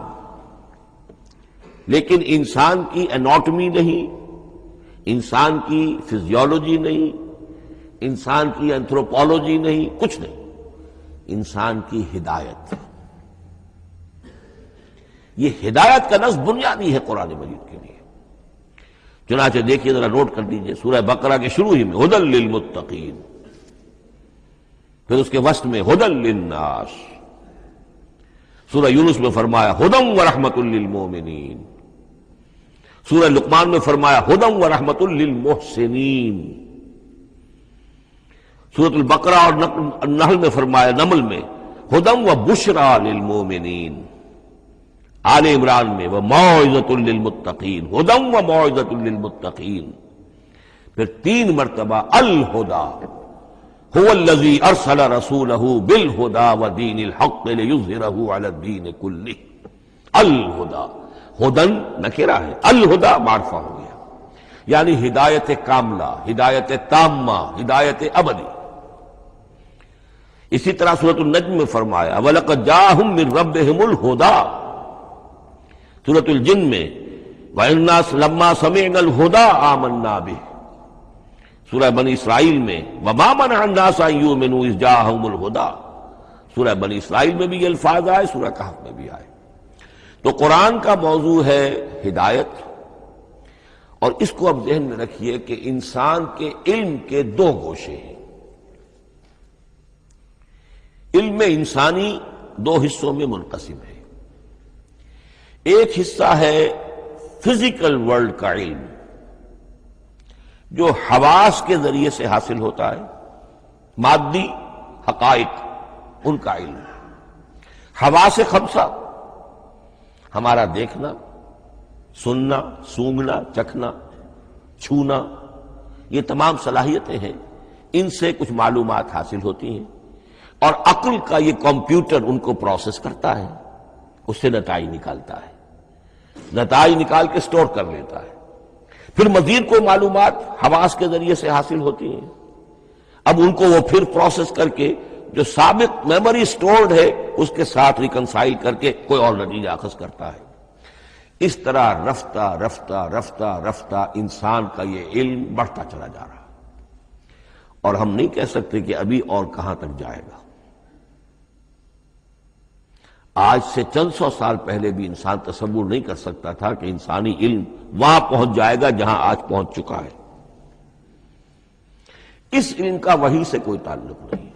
لیکن انسان کی اناٹمی نہیں، انسان کی فزیولوجی نہیں، انسان کی اینتھروپولوجی نہیں، کچھ نہیں، انسان کی ہدایت. یہ ہدایت کا لفظ بنیادی ہے قرآن مجید کے لیے. چنانچہ دیکھیے ذرا نوٹ کر دیجئے سورہ بقرہ کے شروع ہی میں ھدی للمتقین، پھر اس کے وسط میں ھدی للناس. سورہ یونس میں فرمایا ھدی ورحمۃ للمؤمنین. سورہ لقمان میں فرمایا ھدی ورحمۃ للمحسنین. سورۃ البقرہ اور نحل میں فرمایا، نمل میں ھدی وبشریٰ للمؤمنین. آل عمران میں وموعظۃ للمتقین، ھدی وموعظۃ للمتقین. پھر 3 مرتبہ الہدی هو الذی ارسل رسولہ بالہدی ودین الحق لیظہرہ علی الدین کلہ. الہدی، ہدن نکرہ ہے، الہدی معرفہ ہو گیا، یعنی ہدایت کاملہ، ہدایت تامہ، ہدایت ابدی. اسی طرح سورۃ النجم میں فرمایا وَلَقَدْ جَاءَهُم مِّن رَّبِّهِمُ الْهُدَىٰ. سورۃ الجن میں وَإِنَّا لَمَّا سَمِعْنَا الْهُدَىٰ آمَنَّا بِهِ. سورہ بنی اسرائیل میں وَمَا مَنَعَ النَّاسَ أَن يُؤْمِنُوا إِذْ جَاءَهُمُ الْهُدَىٰ. سورہ بنی اسرائیل میں بھی یہ الفاظ آئے، سورہ کہف میں بھی آئے. تو قرآن کا موضوع ہے ہدایت، اور اس کو اب ذہن میں رکھیے کہ انسان کے علم کے 2 گوشے ہیں. علم انسانی 2 حصوں میں منقسم ہے. ایک حصہ ہے فزیکل ورلڈ کا علم جو حواس کے ذریعے سے حاصل ہوتا ہے، مادی حقائق ان کا علم. حواس 5 ہمارا دیکھنا، سننا، سونگنا، چکھنا، چھونا، یہ تمام صلاحیتیں ہیں، ان سے کچھ معلومات حاصل ہوتی ہیں اور عقل کا یہ کمپیوٹر ان کو پروسیس کرتا ہے، اس سے نتائج نکالتا ہے، نتائج نکال کے سٹور کر لیتا ہے. پھر مزید کوئی معلومات حواس کے ذریعے سے حاصل ہوتی ہیں، اب ان کو وہ پھر پروسیس کر کے جو سابق میموری سٹورڈ ہے اس کے ساتھ ریکنسائل کر کے کوئی اور نتیجہ اخذ کرتا ہے. اس طرح رفتہ رفتہ رفتہ رفتہ انسان کا یہ علم بڑھتا چلا جا رہا، اور ہم نہیں کہہ سکتے کہ ابھی اور کہاں تک جائے گا. آج سے چند 100 سال پہلے بھی انسان تصور نہیں کر سکتا تھا کہ انسانی علم وہاں پہنچ جائے گا جہاں آج پہنچ چکا ہے. اس علم کا وحی سے کوئی تعلق نہیں،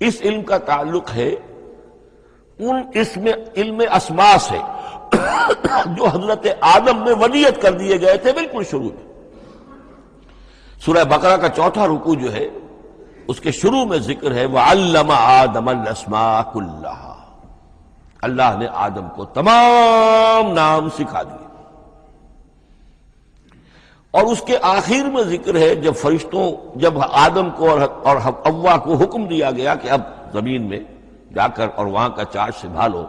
اس علم کا تعلق ہے علم اسماء سے جو حضرت آدم میں ودیت کر دیے گئے تھے بالکل شروع میں. سورہ بقرہ کا 4تھا رکوع جو ہے اس کے شروع میں ذکر ہے وَعَلَّمَ آدَمَ الْأَسْمَاءَ كُلَّهَا. اللہ نے آدم کو تمام نام سکھا دیے. اور اس کے آخر میں ذکر ہے جب آدم کو اور حوا کو حکم دیا گیا کہ اب زمین میں جا کر اور وہاں کا چارج سنبھالو،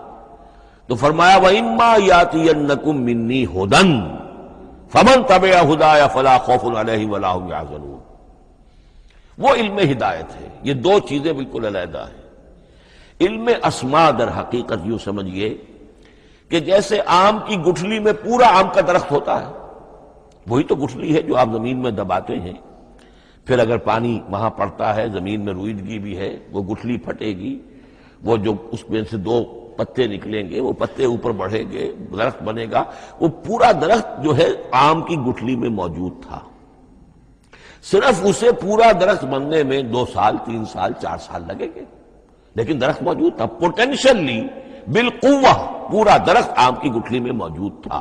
تو فرمایا وَإِمَّا يَأْتِيَنَّكُم مِّنِّي هُدًى فَمَن تَبِعَ هُدَايَ فَلَا خَوْفٌ عَلَيْهِمْ وَلَا هُمْ يَحْزَنُونَ. وہ علم ہدایت ہے. یہ 2 چیزیں بالکل علیحدہ ہیں. علم اسماء در حقیقت یوں سمجھیے کہ جیسے آم کی گٹھلی میں پورا آم کا درخت ہوتا ہے، وہی تو گٹھلی ہے جو آپ زمین میں دباتے ہیں، پھر اگر پانی وہاں پڑتا ہے، زمین میں روئیدگی بھی ہے، وہ گٹھلی پھٹے گی، وہ جو اس میں سے دو پتے نکلیں گے، وہ پتے اوپر بڑھیں گے، درخت بنے گا، وہ پورا درخت جو ہے آم کی گٹھلی میں موجود تھا۔ صرف اسے پورا درخت بننے میں 2 سال 3 سال 4 سال لگیں گے، لیکن درخت موجود تھا، پوٹینشلی بالقوہ پورا درخت آم کی گٹھلی میں موجود تھا۔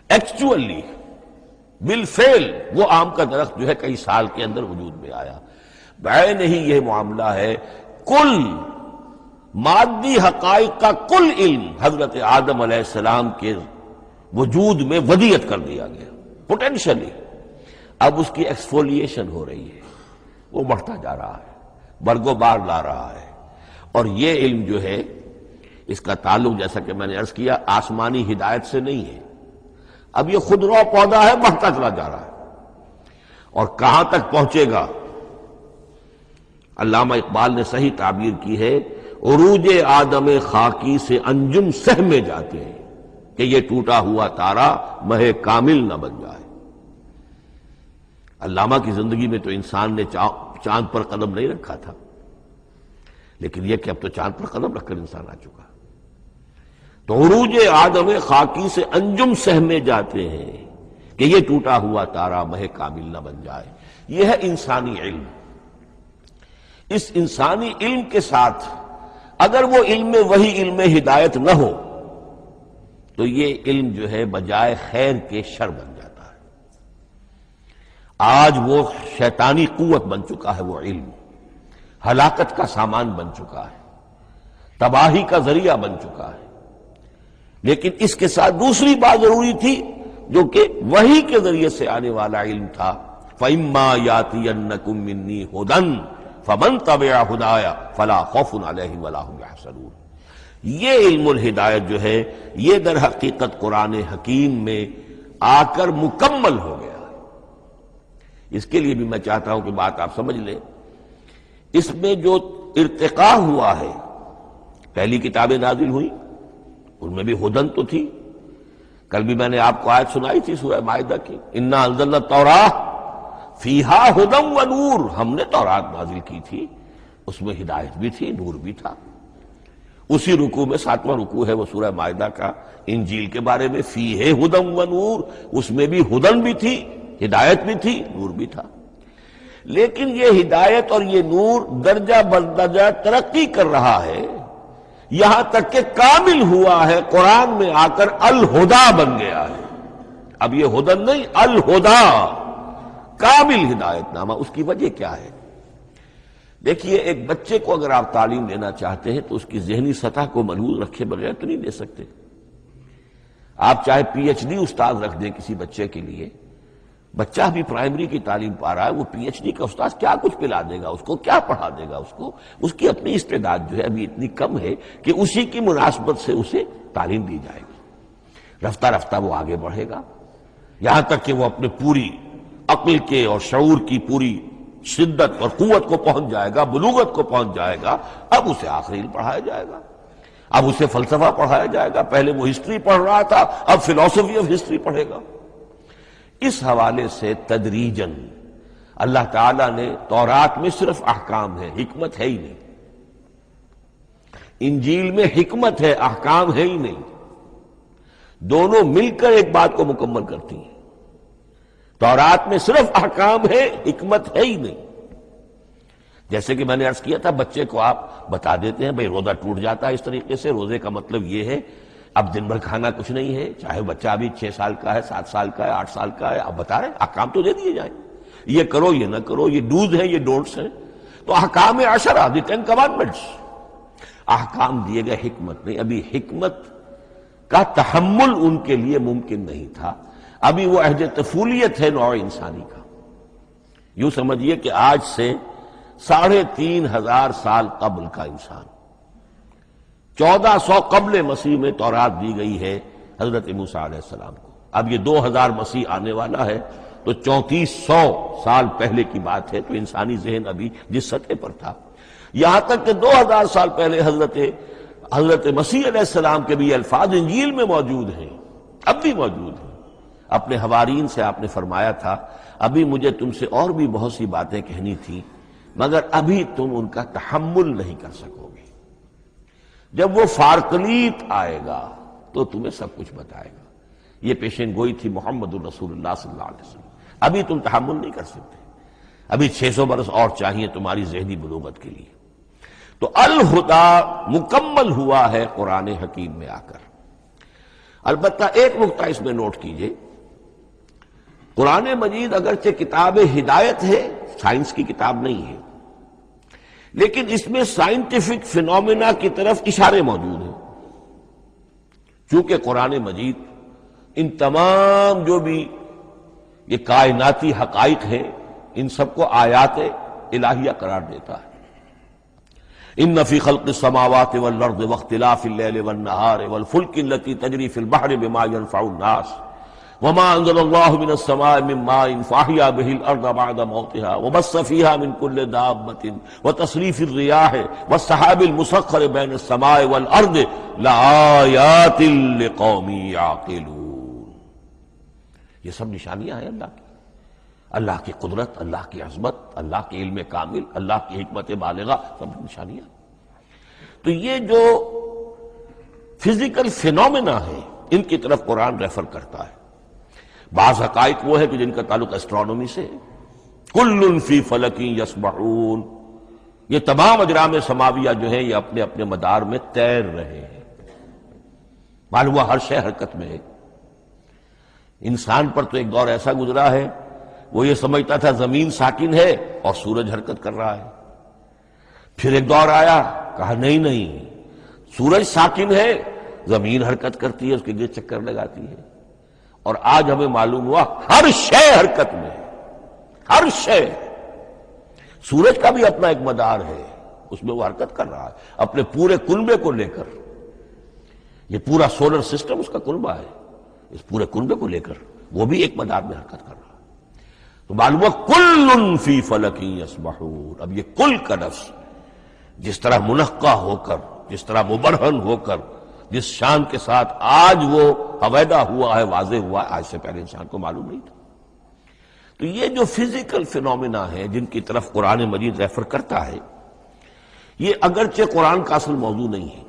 ایکچولی بالفعل وہ آم کا درخت جو ہے کئی سال کے اندر وجود میں آیا۔ بعین ہی یہ معاملہ ہے، کل مادی حقائق کا کل علم حضرت آدم علیہ السلام کے وجود میں ودیعت کر دیا گیا پوٹینشلی۔ اب اس کی ایکسفولیشن ہو رہی ہے، وہ بڑھتا جا رہا ہے، برگ و بار لا رہا ہے، اور یہ علم جو ہے اس کا تعلق جیسا کہ میں نے عرض کیا آسمانی ہدایت سے نہیں ہے۔ اب یہ خود رو پودا ہے، بڑھتا چلا جا رہا ہے، اور کہاں تک پہنچے گا؟ علامہ اقبال نے صحیح تعبیر کی ہے، عروج آدم خاکی سے انجم سہمے جاتے ہیں کہ یہ ٹوٹا ہوا تارا مہ کامل نہ بن جائے۔ علامہ کی زندگی میں تو انسان نے چاند پر قدم نہیں رکھا تھا، لیکن یہ کہ اب تو چاند پر قدم رکھ کر انسان آ چکا۔ تو عروج آدم خاکی سے انجم سہمے جاتے ہیں کہ یہ ٹوٹا ہوا تارا مہ کامل نہ بن جائے۔ یہ ہے انسانی علم۔ اس انسانی علم کے ساتھ اگر وہ علم وہی علم ہدایت نہ ہو تو یہ علم جو ہے بجائے خیر کے شر بن جاتا ہے۔ آج وہ شیطانی قوت بن چکا ہے، وہ علم ہلاکت کا سامان بن چکا ہے، تباہی کا ذریعہ بن چکا ہے۔ لیکن اس کے ساتھ دوسری بات ضروری تھی جو کہ وحی کے ذریعے سے آنے والا علم تھا، فَإِمَّا يَأْتِيَنَّكُم مِّنِّي هُدًى فَمَن تَبِعَ هُدَايَ فَلَا خَوْفٌ عَلَيْهِمْ وَلَا هُمْ يَحْزَنُونَ۔ یہ علم الہدایت جو ہے یہ در حقیقت قرآن حکیم میں آ کر مکمل ہو گیا ہے۔ اس کے لیے بھی میں چاہتا ہوں کہ بات آپ سمجھ لیں، اس میں جو ارتقاء ہوا ہے، پہلی کتابیں نازل ہوئی ان میں بھی ہدن تو تھی، کل بھی میں نے آپ کو آیت سنائی تھی سورہ مائدہ کی، انا انزلنا التوراۃ فیہا ھدی و نور، ہم نے تورات نازل کی تھی، اس میں ہدایت بھی تھی، نور بھی تھا۔ اسی رکوع میں 7واں رکوع ہے وہ سورہ مائدہ کا، انجیل کے بارے میں، فیہ ھدی و نور، اس میں بھی ہدن بھی تھی، ہدایت بھی تھی، نور بھی تھا۔ لیکن یہ ہدایت اور یہ نور درجہ بدرجہ ترقی کر رہا ہے، یہاں تک کہ کامل ہوا ہے، قرآن میں آ کر الہدا بن گیا ہے۔ اب یہ ہدن نہیں، الہدا، کامل ہدایت نامہ۔ اس کی وجہ کیا ہے؟ دیکھیے، ایک بچے کو اگر آپ تعلیم دینا چاہتے ہیں تو اس کی ذہنی سطح کو ملحوظ رکھے بغیر تو نہیں دے سکتے۔ آپ چاہے پی ایچ ڈی استاد رکھ دیں کسی بچے کے لیے، بچہ بھی پرائمری کی تعلیم پا رہا ہے، وہ پی ایچ ڈی کا استاد کیا کچھ پلا دے گا اس کو، کیا پڑھا دے گا اس کو؟ اس کی اپنی استعداد جو ہے ابھی اتنی کم ہے کہ اسی کی مناسبت سے اسے تعلیم دی جائے گی۔ رفتہ رفتہ وہ آگے بڑھے گا، یہاں تک کہ وہ اپنے پوری عقل کے اور شعور کی پوری شدت اور قوت کو پہنچ جائے گا، بلوغت کو پہنچ جائے گا۔ اب اسے آخری علم پڑھایا جائے گا، اب اسے فلسفہ پڑھایا جائے گا۔ پہلے وہ ہسٹری پڑھ رہا تھا، اب فلسفی آف ہسٹری پڑھے گا۔ اس حوالے سے تدریجاً اللہ تعالیٰ نے تورات میں صرف احکام ہے، حکمت ہے ہی نہیں۔ انجیل میں حکمت ہے، احکام ہے ہی نہیں۔ دونوں مل کر ایک بات کو مکمل کرتی ہیں۔ تورات میں صرف احکام ہے، حکمت ہے ہی نہیں۔ جیسے کہ میں نے عرض کیا تھا، بچے کو آپ بتا دیتے ہیں بھئی روزہ ٹوٹ جاتا ہے اس طریقے سے، روزے کا مطلب یہ ہے اب دن بھر کھانا کچھ نہیں ہے، چاہے بچہ ابھی 6 سال کا ہے، 7 سال کا ہے، 8 سال کا ہے، آپ بتا رہے ہیں احکام تو دے دیے جائیں، یہ کرو یہ نہ کرو، یہ ڈوز ہیں یہ ڈونٹس ہیں۔ تو احکام عشرہ، دی 10 commandments، احکام دیے گئے، حکمت نہیں۔ ابھی حکمت کا تحمل ان کے لیے ممکن نہیں تھا، ابھی وہ عہد طفولیت ہے نوع انسانی کا۔ یوں سمجھیے کہ آج سے 3500 سال قبل کا انسان، 1400 قبل مسیح میں تورات دی گئی ہے حضرت موسیٰ علیہ السلام کو۔ اب یہ 2000 مسیح آنے والا ہے تو 3400 سال پہلے کی بات ہے، تو انسانی ذہن ابھی جس سطح پر تھا، یہاں تک کہ 2000 سال پہلے حضرت حضرت مسیح علیہ السلام کے بھی الفاظ انجیل میں موجود ہیں، اب بھی موجود ہیں۔ اپنے حوارین سے آپ نے فرمایا تھا ابھی مجھے تم سے اور بھی بہت سی باتیں کہنی تھی مگر ابھی تم ان کا تحمل نہیں کر سکو گے، جب وہ فارکلیت آئے گا تو تمہیں سب کچھ بتائے گا۔ یہ پیشین گوئی تھی محمد الرسول اللہ صلی اللہ علیہ وسلم۔ ابھی تم تحمل نہیں کر سکتے، ابھی 600 برس اور چاہیے تمہاری ذہنی بلوغت کے لیے۔ تو الہدا مکمل ہوا ہے قرآن حکیم میں آ کر۔ البتہ ایک نقطہ اس میں نوٹ کیجئے، قرآن مجید اگرچہ کتاب ہدایت ہے، سائنس کی کتاب نہیں ہے، لیکن اس میں سائنٹیفک فینومینا کی طرف اشارے موجود ہیں۔ چونکہ قرآن مجید ان تمام جو بھی یہ کائناتی حقائق ہیں ان سب کو آیات الہیہ قرار دیتا ہے۔ ان فی خلق السماوات والارض واختلاف اللیل والنہار والفلک التی تجری فی البحر بما ينفع الناس وما انزل اللہ من السماء من ماء فاحیا به الارض بعد موتها وبث فیہا من کل دابۃ وتصریف الرياح والسحاب المسخر بین السماء والارض لآیات لقوم یعقلون۔ یہ سب نشانیاں ہیں اللہ کی، اللہ کی قدرت، اللہ کی عظمت، اللہ کے علم کامل، اللہ کی حکمت بالغہ، سب نشانیاں۔ تو یہ جو فزیکل فینومینا ہے ان کی طرف قرآن ریفر کرتا ہے۔ بعض حقائق وہ ہے کہ جن کا تعلق اسٹرانومی سے ہے، کل فی فلک یسبحون، یہ تمام اجرام سماویہ جو ہیں یہ اپنے اپنے مدار میں تیر رہے ہیں۔ معلوم ہوا ہر شے حرکت میں ہے۔ انسان پر تو ایک دور ایسا گزرا ہے وہ یہ سمجھتا تھا زمین ساکن ہے اور سورج حرکت کر رہا ہے۔ پھر ایک دور آیا کہا نہیں، سورج ساکن ہے، زمین حرکت کرتی ہے، اس کے گرد چکر لگاتی ہے۔ اور آج ہمیں معلوم ہوا ہر شے حرکت میں ہے، ہر شے۔ سورج کا بھی اپنا ایک مدار ہے، اس میں وہ حرکت کر رہا ہے اپنے پورے کنبے کو لے کر۔ یہ پورا سولر سسٹم اس کا کنبہ ہے، اس پورے کنبے کو لے کر وہ بھی ایک مدار میں حرکت کر رہا ہے۔ تو معلوم ہوا کل فی فلک یسبحون۔ اب یہ کل کا لفظ جس طرح منقع ہو کر، جس طرح مبرہن ہو کر، جس شان کے ساتھ آج وہ عویدہ ہوا ہے، واضح ہوا ہے، آج سے پہلے انسان کو معلوم نہیں تھا۔ تو یہ جو فزیکل فینومینا ہے جن کی طرف قرآن مجید ریفر کرتا ہے، یہ اگرچہ قرآن کا اصل موضوع نہیں ہے،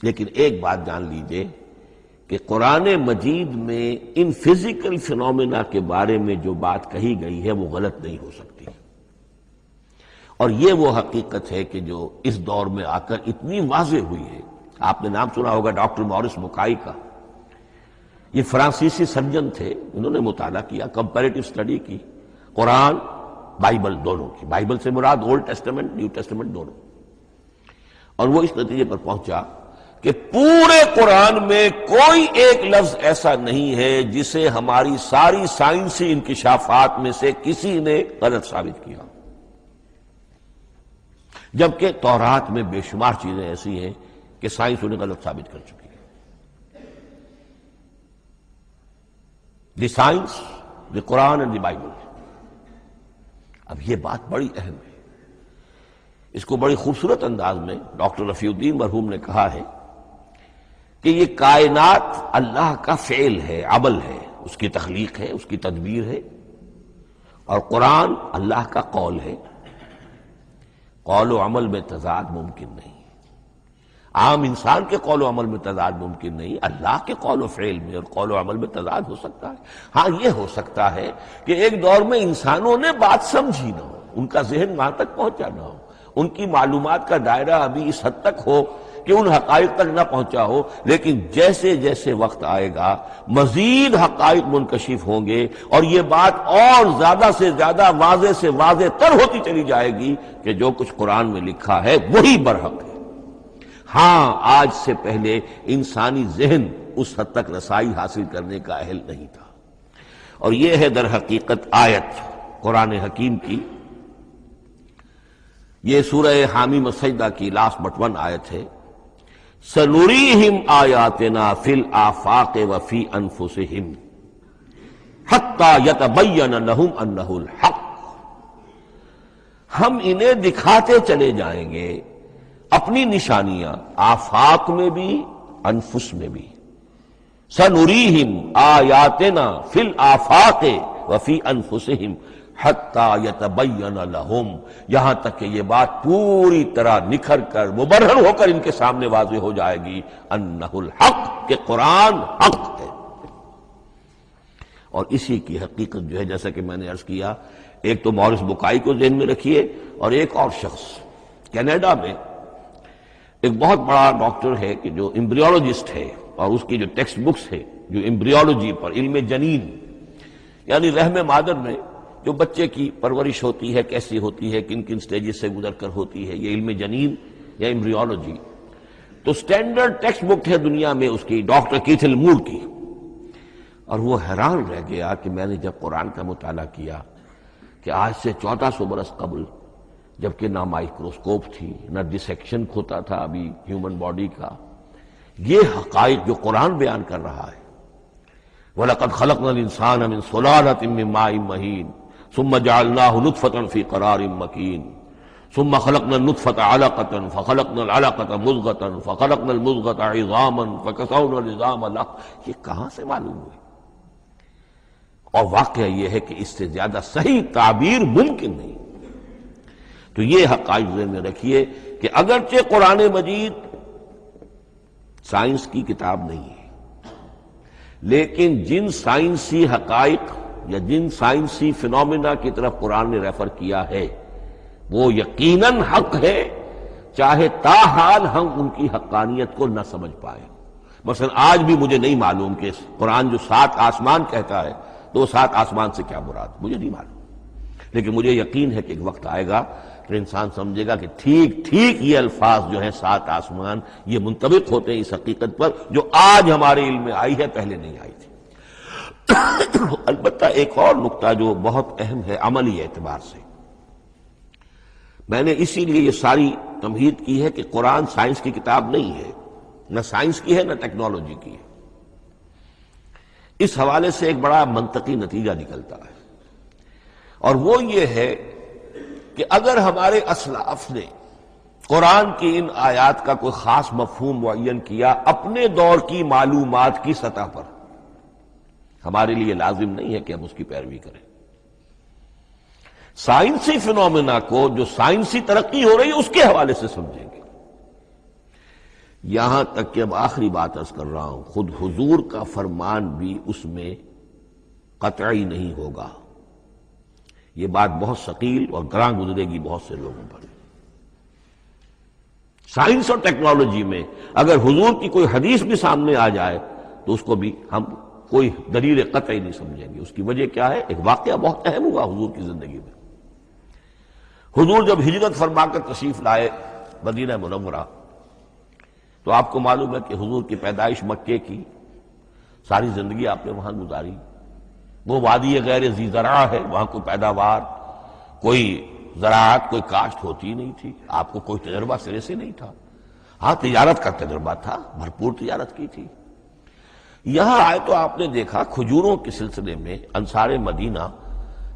لیکن ایک بات جان لیجئے کہ قرآن مجید میں ان فزیکل فینومینا کے بارے میں جو بات کہی گئی ہے وہ غلط نہیں ہو سکتی۔ اور یہ وہ حقیقت ہے کہ جو اس دور میں آ کر اتنی واضح ہوئی ہے۔ آپ نے نام سنا ہوگا ڈاکٹر مورس بکائی کا۔ یہ فرانسیسی سرجن تھے، انہوں نے مطالعہ کیا، کمپیریٹو اسٹڈی کی قرآن بائبل دونوں کی۔ بائبل سے مراد اولڈ ٹیسٹمنٹ، نیو ٹیسٹمنٹ دونوں۔ اور وہ اس نتیجے پر پہنچا کہ پورے قرآن میں کوئی ایک لفظ ایسا نہیں ہے جسے ہماری ساری سائنسی انکشافات میں سے کسی نے غلط ثابت کیا، جبکہ تورات میں بے شمار چیزیں ایسی ہیں کہ سائنس انہیں غلط ثابت کر چکی ہے۔ The science, the Quran and the Bible. اب یہ بات بڑی اہم ہے، اس کو بڑی خوبصورت انداز میں ڈاکٹر رفیع الدین مرحوم نے کہا ہے کہ یہ کائنات اللہ کا فعل ہے، عمل ہے، اس کی تخلیق ہے، اس کی تدبیر ہے، اور قرآن اللہ کا قول ہے۔ قول و عمل میں تضاد ممکن نہیں، عام انسان کے قول و عمل میں تضاد ممکن نہیں، اللہ کے قول و فعل میں اور قول و عمل میں تضاد ہو سکتا ہے۔ ہاں یہ ہو سکتا ہے کہ ایک دور میں انسانوں نے بات سمجھی نہ ہو، ان کا ذہن وہاں تک پہنچا نہ ہو، ان کی معلومات کا دائرہ ابھی اس حد تک ہو کہ ان حقائق تک نہ پہنچا ہو، لیکن جیسے جیسے وقت آئے گا مزید حقائق منکشف ہوں گے اور یہ بات اور زیادہ سے زیادہ واضح سے واضح تر ہوتی چلی جائے گی کہ جو کچھ قرآن میں لکھا ہے وہی برحق ہے۔ ہاں آج سے پہلے انسانی ذہن اس حد تک رسائی حاصل کرنے کا اہل نہیں تھا، اور یہ ہے در حقیقت آیت قرآن حکیم کی۔ یہ سورہ حامیم السجدہ کی لاسٹ بٹ 1 آیت ہے۔ سَنُرِيهِمْ آیاتنا فِي الْآفَاقِ وَفِي أَنفُسِهِمْ حَتَّى يَتَبَيَّنَ لَهُمْ أَنَّهُ الْحَقُّ۔ ہم انہیں دکھاتے چلے جائیں گے اپنی نشانیاں آفاق میں بھی انفس میں بھی. سنریہم آیاتنا فی الآفاق وفی انفسہم حتی یتبین لہم، یہاں تک کہ یہ بات پوری طرح نکھر کر مبرہن ہو کر ان کے سامنے واضح ہو جائے گی انہ الحق، کہ قرآن حق ہے. اور اسی کی حقیقت جو ہے جیسا کہ میں نے عرض کیا، ایک تو مورس بکائی کو ذہن میں رکھیے، اور ایک اور شخص کینیڈا میں ایک بہت بڑا ڈاکٹر ہے کہ جو ایمبریولوجسٹ ہے، اور اس کی جو ٹیکسٹ بکس ہے جو ایمبریولوجی پر، علم جنین یعنی رحم مادر میں جو بچے کی پرورش ہوتی ہے کیسی ہوتی ہے، کن کن سٹیجز سے گزر کر ہوتی ہے، یہ علم جنین یا ایمبریولوجی. تو سٹینڈرڈ ٹیکسٹ بک ہے دنیا میں اس کی، ڈاکٹر کیتھل مور کی. اور وہ حیران رہ گیا کہ میں نے جب قرآن کا مطالعہ کیا کہ آج سے 1400 برس قبل، جبکہ نہ مائکروسکوپ تھی نہ ڈسیکشن ہوتا تھا ابھی ہیومن باڈی کا، یہ حقائق جو قرآن بیان کر رہا ہے، وَلَقَدْ خَلَقْنَا الْإِنسَانَ مِنْ صُلَالَةٍ مِّن مَّاءٍ مَّهِينٍ ثُمَّ جَعَلْنَاهُ نُطْفَةً فِي قَرَارٍ مَّكِينٍ ثُمَّ خَلَقْنَا النُّطْفَةَ عَلَقَةً فَخَلَقْنَا الْعَلَقَةَ مُضْغَةً فَخَلَقْنَا الْمُضْغَةَ عِظَامًا فَكَسَوْنَا الْعِظَامَ لَحْمًا. یہ کہاں سے معلوم ہوئی؟ اور واقعہ یہ ہے کہ اس سے زیادہ صحیح تعبیر ممکن نہیں. تو یہ حقائق ذہن میں رکھیے کہ اگرچہ قرآن مجید سائنس کی کتاب نہیں ہے، لیکن جن سائنسی حقائق یا جن سائنسی فینومینا کی طرف قرآن نے ریفر کیا ہے وہ یقیناً حق ہے، چاہے تاحال ہم ان کی حقانیت کو نہ سمجھ پائیں. مثلا آج بھی مجھے نہیں معلوم کہ قرآن جو 7 آسمان کہتا ہے تو وہ 7 آسمان سے کیا مراد، مجھے نہیں معلوم. لیکن مجھے یقین ہے کہ ایک وقت آئے گا کہ انسان سمجھے گا کہ ٹھیک ٹھیک یہ الفاظ جو ہیں 7 آسمان یہ منطبق ہوتے ہیں اس حقیقت پر جو آج ہمارے علم میں آئی ہے، پہلے نہیں آئی تھی. البتہ ایک اور نقطہ جو بہت اہم ہے عملی اعتبار سے، میں نے اسی لیے یہ ساری تمہید کی ہے کہ قرآن سائنس کی کتاب نہیں ہے، نہ سائنس کی ہے نہ ٹیکنالوجی کی ہے. اس حوالے سے ایک بڑا منطقی نتیجہ نکلتا ہے، اور وہ یہ ہے کہ اگر ہمارے اسلاف نے قرآن کی ان آیات کا کوئی خاص مفہوم معین کیا اپنے دور کی معلومات کی سطح پر، ہمارے لیے لازم نہیں ہے کہ ہم اس کی پیروی کریں. سائنسی فینومینا کو جو سائنسی ترقی ہو رہی ہے اس کے حوالے سے سمجھیں گے. یہاں تک کہ اب آخری بات عرض کر رہا ہوں، خود حضور کا فرمان بھی اس میں قطعی نہیں ہوگا. یہ بات بہت ثقیل اور گراں گزرے گی بہت سے لوگوں پر. سائنس اور ٹیکنالوجی میں اگر حضور کی کوئی حدیث بھی سامنے آ جائے تو اس کو بھی ہم کوئی دلیل قطعی نہیں سمجھیں گے. اس کی وجہ کیا ہے؟ ایک واقعہ بہت اہم ہوا حضور کی زندگی میں. حضور جب ہجرت فرما کر تشریف لائے مدینہ منورہ تو آپ کو معلوم ہے کہ حضور کی پیدائش مکے کی، ساری زندگی آپ نے وہاں گزاری. وہ وادی غیر ذی زرع ہے، وہاں کوئی پیداوار، کوئی زراعت، کوئی کاشت ہوتی نہیں تھی. آپ کو کوئی تجربہ سرے سے نہیں تھا. ہاں تجارت کا تجربہ تھا، بھرپور تجارت کی تھی. یہاں آئے تو آپ نے دیکھا کھجوروں کے سلسلے میں انصار مدینہ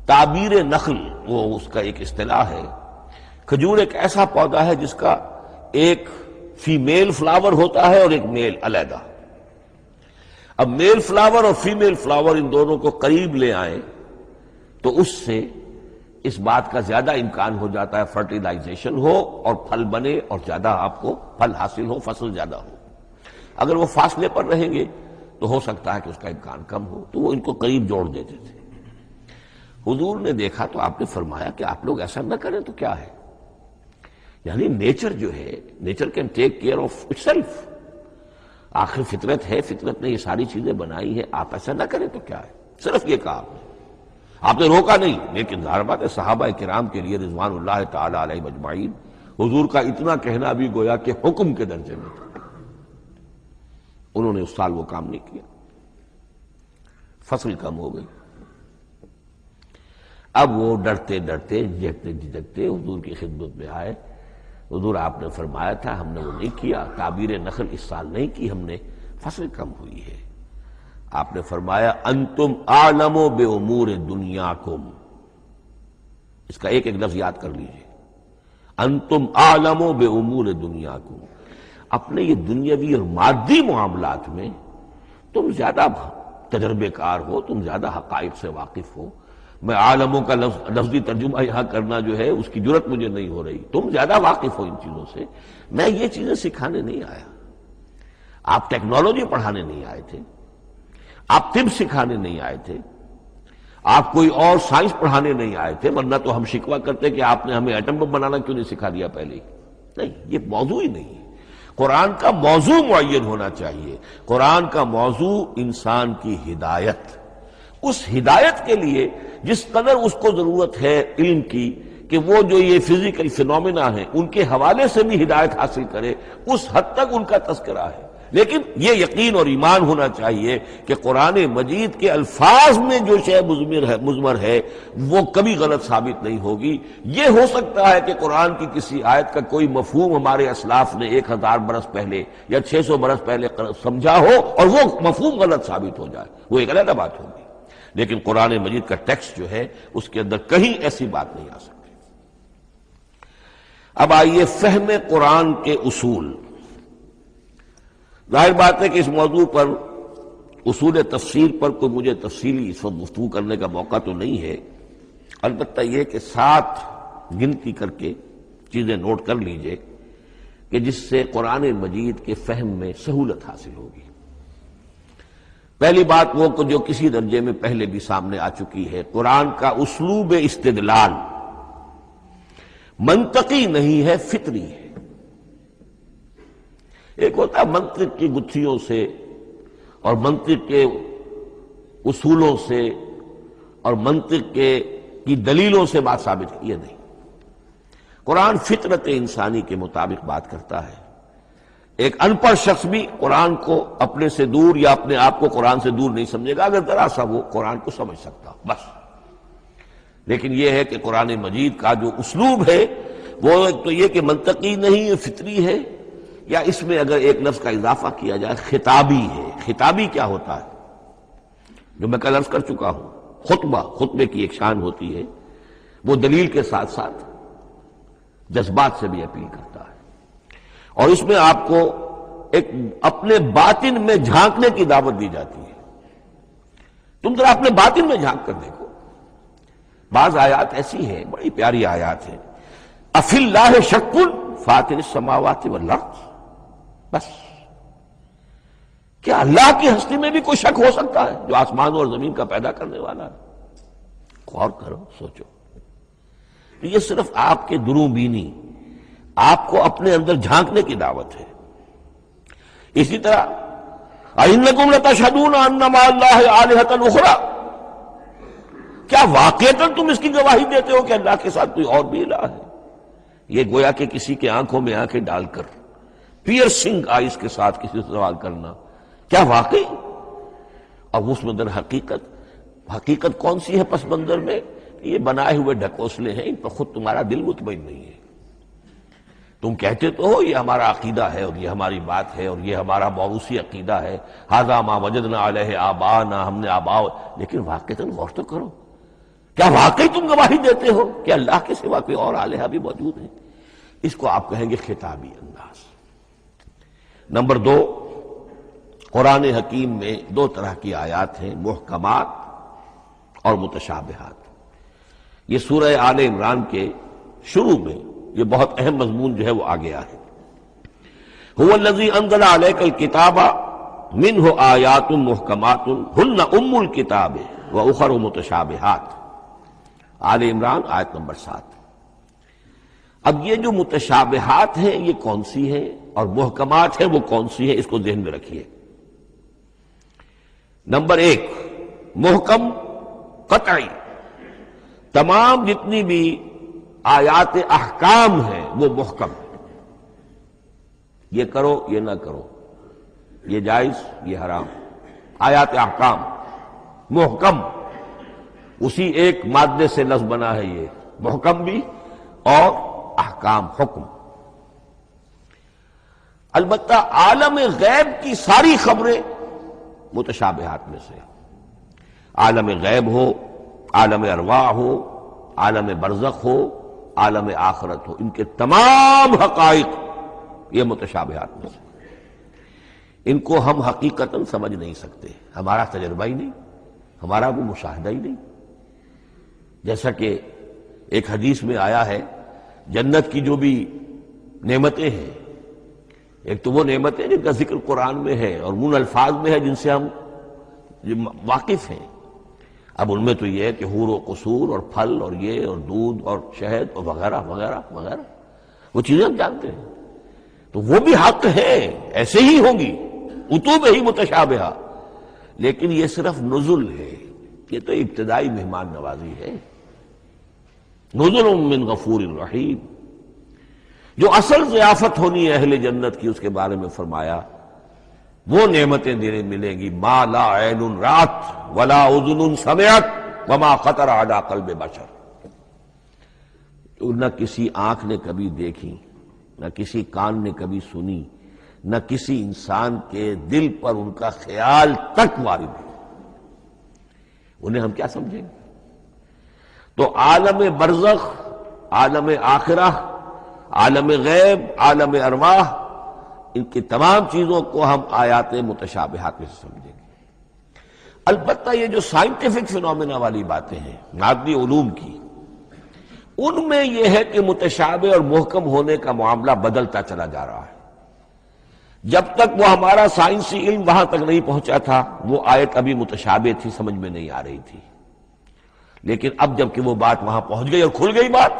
تعبیر نخل، وہ اس کا ایک اصطلاح ہے. کھجور ایک ایسا پودا ہے جس کا ایک فیمیل فلاور ہوتا ہے اور ایک میل علیحدہ. اب میل فلاور اور فیمیل فلاور ان دونوں کو قریب لے آئیں تو اس سے اس بات کا زیادہ امکان ہو جاتا ہے فرٹیلائزیشن ہو اور پھل بنے اور زیادہ آپ کو پھل حاصل ہو، فصل زیادہ ہو. اگر وہ فاصلے پر رہیں گے تو ہو سکتا ہے کہ اس کا امکان کم ہو، تو وہ ان کو قریب جوڑ دیتے تھے. حضور نے دیکھا تو آپ نے فرمایا کہ آپ لوگ ایسا نہ کریں تو کیا ہے، یعنی نیچر جو ہے، nature can take care of it self. آخر فطرت ہے، فطرت نے یہ ساری چیزیں بنائی ہے، آپ ایسا نہ کریں تو کیا ہے. صرف یہ کہا آپ نے روکا نہیں. لیکن ظاہر بات ہے صحابہ کرام کے لیے رضوان اللہ تعالی علیہ اجمعین حضور کا اتنا کہنا بھی گویا کہ حکم کے درجے میں تھا. انہوں نے اس سال وہ کام نہیں کیا، فصل کم ہو گئی. اب وہ ڈرتے ڈرتے جھجکتے جھجکتے حضور کی خدمت میں آئے. حضور آپ نے فرمایا تھا، ہم نے وہ نہیں کیا، تعبیر نخل اس سال نہیں کی ہم نے، فصل کم ہوئی ہے. آپ نے فرمایا انتم اعلم بامور دنیاکم. اس کا ایک ایک لفظ یاد کر لیجئے. انتم اعلم بامور دنیاکم، اپنے یہ دنیاوی اور مادی معاملات میں تم زیادہ تجربے کار ہو، تم زیادہ حقائق سے واقف ہو۔ میں عالموں کا لفظی ترجمہ یہاں کرنا جو ہے اس کی جرت مجھے نہیں ہو رہی، تم زیادہ واقف ہو ان چیزوں سے، میں یہ چیزیں سکھانے نہیں آیا۔ آپ ٹیکنالوجی پڑھانے نہیں آئے تھے، آپ طب سکھانے نہیں آئے تھے، آپ کوئی اور سائنس پڑھانے نہیں آئے تھے، ورنہ تو ہم شکوہ کرتے کہ آپ نے ہمیں ایٹم بم بنانا کیوں نہیں سکھا دیا پہلے ہی۔ نہیں، یہ موضوع ہی نہیں ہے۔ قرآن کا موضوع معین ہونا چاہیے۔ قرآن کا موضوع انسان کی ہدایت، اس ہدایت کے لیے جس قدر اس کو ضرورت ہے علم کی کہ وہ جو یہ فزیکل فینومینا ہیں ان کے حوالے سے بھی ہدایت حاصل کرے، اس حد تک ان کا تذکرہ ہے۔ لیکن یہ یقین اور ایمان ہونا چاہیے کہ قرآن مجید کے الفاظ میں جو شے مضمر ہے وہ کبھی غلط ثابت نہیں ہوگی۔ یہ ہو سکتا ہے کہ قرآن کی کسی آیت کا کوئی مفہوم ہمارے اسلاف نے 1000 برس پہلے یا 600 برس پہلے سمجھا ہو اور وہ مفہوم غلط ثابت ہو جائے، وہ ایک علیحدہ بات ہوگی، لیکن قرآن مجید کا ٹیکسٹ جو ہے اس کے اندر کہیں ایسی بات نہیں آ سکتی۔ اب آئیے فہم قرآن کے اصول۔ ظاہر بات ہے کہ اس موضوع پر اصول تفسیر پر کوئی مجھے تفصیلی اس وقت گفتگو کرنے کا موقع تو نہیں ہے، البتہ یہ کہ 7 گنتی کر کے چیزیں نوٹ کر لیجئے کہ جس سے قرآن مجید کے فہم میں سہولت حاصل ہوگی۔ پہلی بات وہ جو کسی درجے میں پہلے بھی سامنے آ چکی ہے، قرآن کا اسلوب استدلال منطقی نہیں ہے، فطری ہے۔ ایک ہوتا ہے منطق کی گتھیوں سے اور منطق کے اصولوں سے اور منطق کی دلیلوں سے بات ثابت کی، یہ نہیں۔ قرآن فطرت انسانی کے مطابق بات کرتا ہے۔ ایک ان پڑھ شخص بھی قرآن کو اپنے سے دور یا اپنے آپ کو قرآن سے دور نہیں سمجھے گا، اگر ذرا سا وہ قرآن کو سمجھ سکتا بس۔ لیکن یہ ہے کہ قرآن مجید کا جو اسلوب ہے وہ ایک تو یہ کہ منطقی نہیں ہے، فطری ہے، یا اس میں اگر ایک لفظ کا اضافہ کیا جائے خطابی ہے۔ خطابی کیا ہوتا ہے؟ جو میں کل عرض کر چکا ہوں، خطبے کی ایک شان ہوتی ہے، وہ دلیل کے ساتھ ساتھ جذبات سے بھی اپیل کرتا ہے، اور اس میں آپ کو ایک اپنے باطن میں جھانکنے کی دعوت دی جاتی ہے۔ تم ذرا اپنے باطن میں جھانک کر دیکھو۔ بعض آیات ایسی ہیں، بڑی پیاری آیات ہیں، افی اللہ شک فاطر السماوات والارض، بس کیا اللہ کی ہستی میں بھی کوئی شک ہو سکتا ہے جو آسمان اور زمین کا پیدا کرنے والا ہے؟ غور کرو، سوچو۔ یہ صرف آپ کے دروں بینی، آپ کو اپنے اندر جھانکنے کی دعوت ہے۔ اسی طرح اَإِنَّكُمْ لَتَشْهَدُونَ أَنَّ مَعَ اللَّهِ آلِهَةً أُخْرَىٰ، کیا واقعتاً تم اس کی گواہی دیتے ہو کہ اللہ کے ساتھ کوئی اور بھی الہ ہے؟ یہ گویا کہ کسی کے آنکھوں میں آنکھیں ڈال کر پیئرسنگ آئیز کے ساتھ کسی سے سوال کرنا، کیا واقعی؟ اور اس میں در حقیقت کون سی ہے پس منظر میں؟ یہ بنائے ہوئے ڈھکوسلے ہیں، ان پر خود تمہارا دل مطمئن نہیں ہے۔ تم کہتے تو ہو یہ ہمارا عقیدہ ہے اور یہ ہماری بات ہے اور یہ ہمارا موروثی عقیدہ ہے، ھذا ما وجدنا علیہ آباءنا، ہم نے آباء، لیکن واقعتاً غور تو کرو، کیا واقعی تم گواہی دیتے ہو کہ اللہ کے سوا کوئی اور الہ بھی موجود ہے؟ اس کو آپ کہیں گے خطابی انداز۔ نمبر 2، قرآن حکیم میں 2 طرح کی آیات ہیں، محکمات اور متشابہات۔ یہ سورہ آل عمران کے شروع میں یہ بہت اہم مضمون جو ہے وہ آ گیا ہے۔ هو الذی انزل علیک الکتاب منہ آیات محکمات ہن ام الکتاب واخر متشابہات، آل عمران آیت نمبر 7۔ اب یہ جو متشابہات ہیں یہ کون سی ہیں اور محکمات ہیں وہ کون سی ہیں، اس کو ذہن میں رکھیے۔ نمبر 1، محکم قطعی، تمام جتنی بھی آیات احکام ہیں وہ محکم ہیں، یہ کرو یہ نہ کرو، یہ جائز یہ حرام، آیات احکام محکم، اسی ایک مادے سے لفظ بنا ہے، یہ محکم بھی اور احکام حکم۔ البتہ عالم غیب کی ساری خبریں متشابہات میں سے، عالم غیب ہو، عالم ارواح ہو، عالم برزخ ہو، عالم آخرت ہو، ان کے تمام حقائق یہ متشابہات میں سے، ان کو ہم حقیقتاً سمجھ نہیں سکتے، ہمارا تجربہ ہی نہیں، ہمارا وہ مشاہدہ ہی نہیں۔ جیسا کہ ایک حدیث میں آیا ہے، جنت کی جو بھی نعمتیں ہیں، ایک تو وہ نعمتیں جن کا ذکر قرآن میں ہے اور ان الفاظ میں ہے جن سے ہم واقف ہیں۔ اب ان میں تو یہ ہے کہ حور و قصور اور پھل اور یہ اور دودھ اور شہد اور وغیرہ وغیرہ وغیرہ، وہ چیزیں ہم جانتے ہیں، تو وہ بھی حق ہے، ایسے ہی ہوں گی، اتوب ہی متشابہہ، لیکن یہ صرف نزل ہے، یہ تو ابتدائی مہمان نوازی ہے۔ نزل من غفور رحیم، جو اصل ضیافت ہونی ہے اہل جنت کی، اس کے بارے میں فرمایا وہ نعمتیں دینے ملیں گی، ما لا عین رات ولا اذن سمعت وما خطر علی قلب بشر، جو نہ کسی آنکھ نے کبھی دیکھی، نہ کسی کان نے کبھی سنی، نہ کسی انسان کے دل پر ان کا خیال تک وارد ہو، انہیں ہم کیا سمجھیں گے؟ تو عالم برزخ، عالم آخرہ، عالم غیب، عالم ارواح، ان کی تمام چیزوں کو ہم آیات متشابہات میں سے سمجھیں گے۔ البتہ یہ جو سائنٹیفک فینومینا والی باتیں ہیں مادی علوم کی، ان میں یہ ہے کہ متشابہ اور محکم ہونے کا معاملہ بدلتا چلا جا رہا ہے۔ جب تک وہ ہمارا سائنسی علم وہاں تک نہیں پہنچا تھا، وہ آیت ابھی متشابہ تھی، سمجھ میں نہیں آ رہی تھی، لیکن اب جب کہ وہ بات وہاں پہنچ گئی اور کھل گئی بات،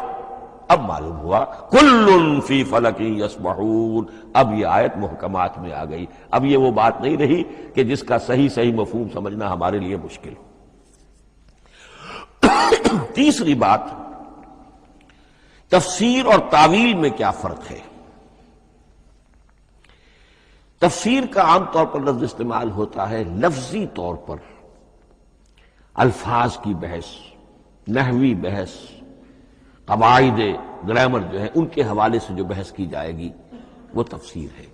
اب معلوم ہوا کل فی فلک یسبحون، اب یہ آیت محکمات میں آ گئی، اب یہ وہ بات نہیں رہی کہ جس کا صحیح مفہوم سمجھنا ہمارے لیے مشکل ہو۔ تیسری بات، تفسیر اور تعویل میں کیا فرق ہے؟ تفسیر کا عام طور پر لفظ استعمال ہوتا ہے لفظی طور پر، الفاظ کی بحث، نحوی بحث، قواعد گرامر جو ہے ان کے حوالے سے جو بحث کی جائے گی وہ تفسیر ہے،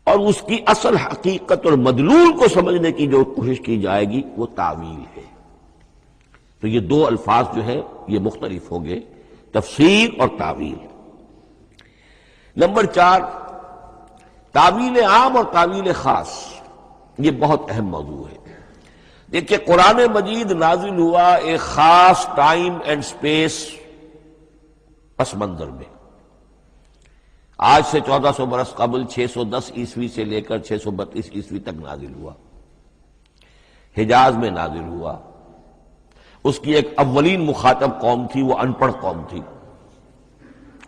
اور اس کی اصل حقیقت اور مدلول کو سمجھنے کی جو کوشش کی جائے گی وہ تعویل ہے۔ تو یہ دو الفاظ جو ہیں یہ مختلف ہوں گے، تفسیر اور تعویل۔ نمبر 4، تعویل عام اور تعویل خاص، یہ بہت اہم موضوع ہے۔ دیکھیے قرآن مجید نازل ہوا ایک خاص ٹائم اینڈ سپیس پس منظر میں، آج سے 1400 برس قبل 610 عیسوی سے لے کر 632 عیسوی تک نازل ہوا، حجاز میں نازل ہوا۔ اس کی ایک اولین مخاطب قوم تھی، وہ ان پڑھ قوم تھی،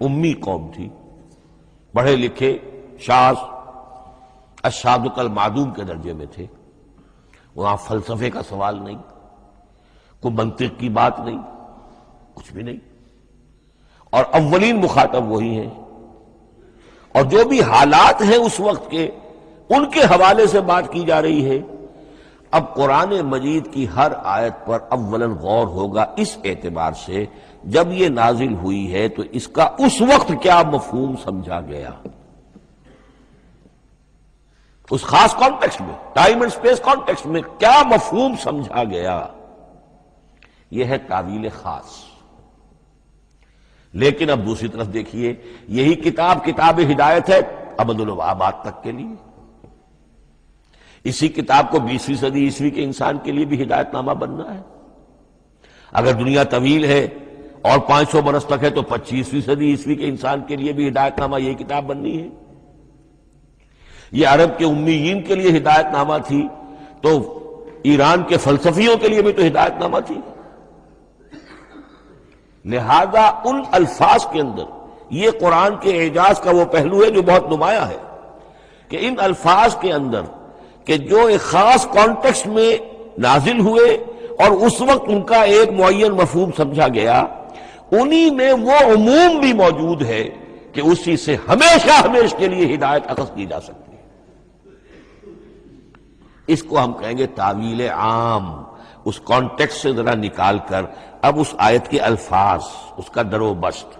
امی قوم تھی، پڑھے لکھے شاذ الشاذ المعدوم کے درجے میں تھے، وہاں فلسفے کا سوال نہیں، کوئی منطق کی بات نہیں، کچھ بھی نہیں، اور اولین مخاطب وہی ہیں، اور جو بھی حالات ہیں اس وقت کے ان کے حوالے سے بات کی جا رہی ہے۔ اب قرآن مجید کی ہر آیت پر اولاً غور ہوگا اس اعتبار سے، جب یہ نازل ہوئی ہے تو اس کا اس وقت کیا مفہوم سمجھا گیا، اس خاص کانٹیکسٹ میں، ٹائم اینڈ سپیس کانٹیکسٹ میں کیا مفہوم سمجھا گیا، یہ ہے تعویل خاص۔ لیکن اب دوسری طرف دیکھیے، یہی کتاب ہدایت ہے ابد الآباد تک کے لیے، اسی کتاب کو 20ویں صدی عیسوی کے انسان کے لیے بھی ہدایت نامہ بننا ہے۔ اگر دنیا طویل ہے اور 500 برس تک ہے تو 25ویں صدی عیسوی کے انسان کے لیے بھی ہدایت نامہ یہی کتاب بننی ہے۔ یہ عرب کے امیین کے لیے ہدایت نامہ تھی تو ایران کے فلسفیوں کے لیے بھی تو ہدایت نامہ تھی۔ لہذا ان الفاظ کے اندر یہ قرآن کے اعجاز کا وہ پہلو ہے جو بہت نمایاں ہے، کہ ان الفاظ کے اندر کہ جو ایک خاص کانٹیکسٹ میں نازل ہوئے اور اس وقت ان کا ایک معین مفہوم سمجھا گیا، انہی میں وہ عموم بھی موجود ہے کہ اسی سے ہمیشہ ہمیشہ کے لیے ہدایت اخذ کی جا سکتی ہے۔ اس کو ہم کہیں گے تعویل عام، اس کانٹیکسٹ سے ذرا نکال کر اب اس آیت کے الفاظ، اس کا در و بست،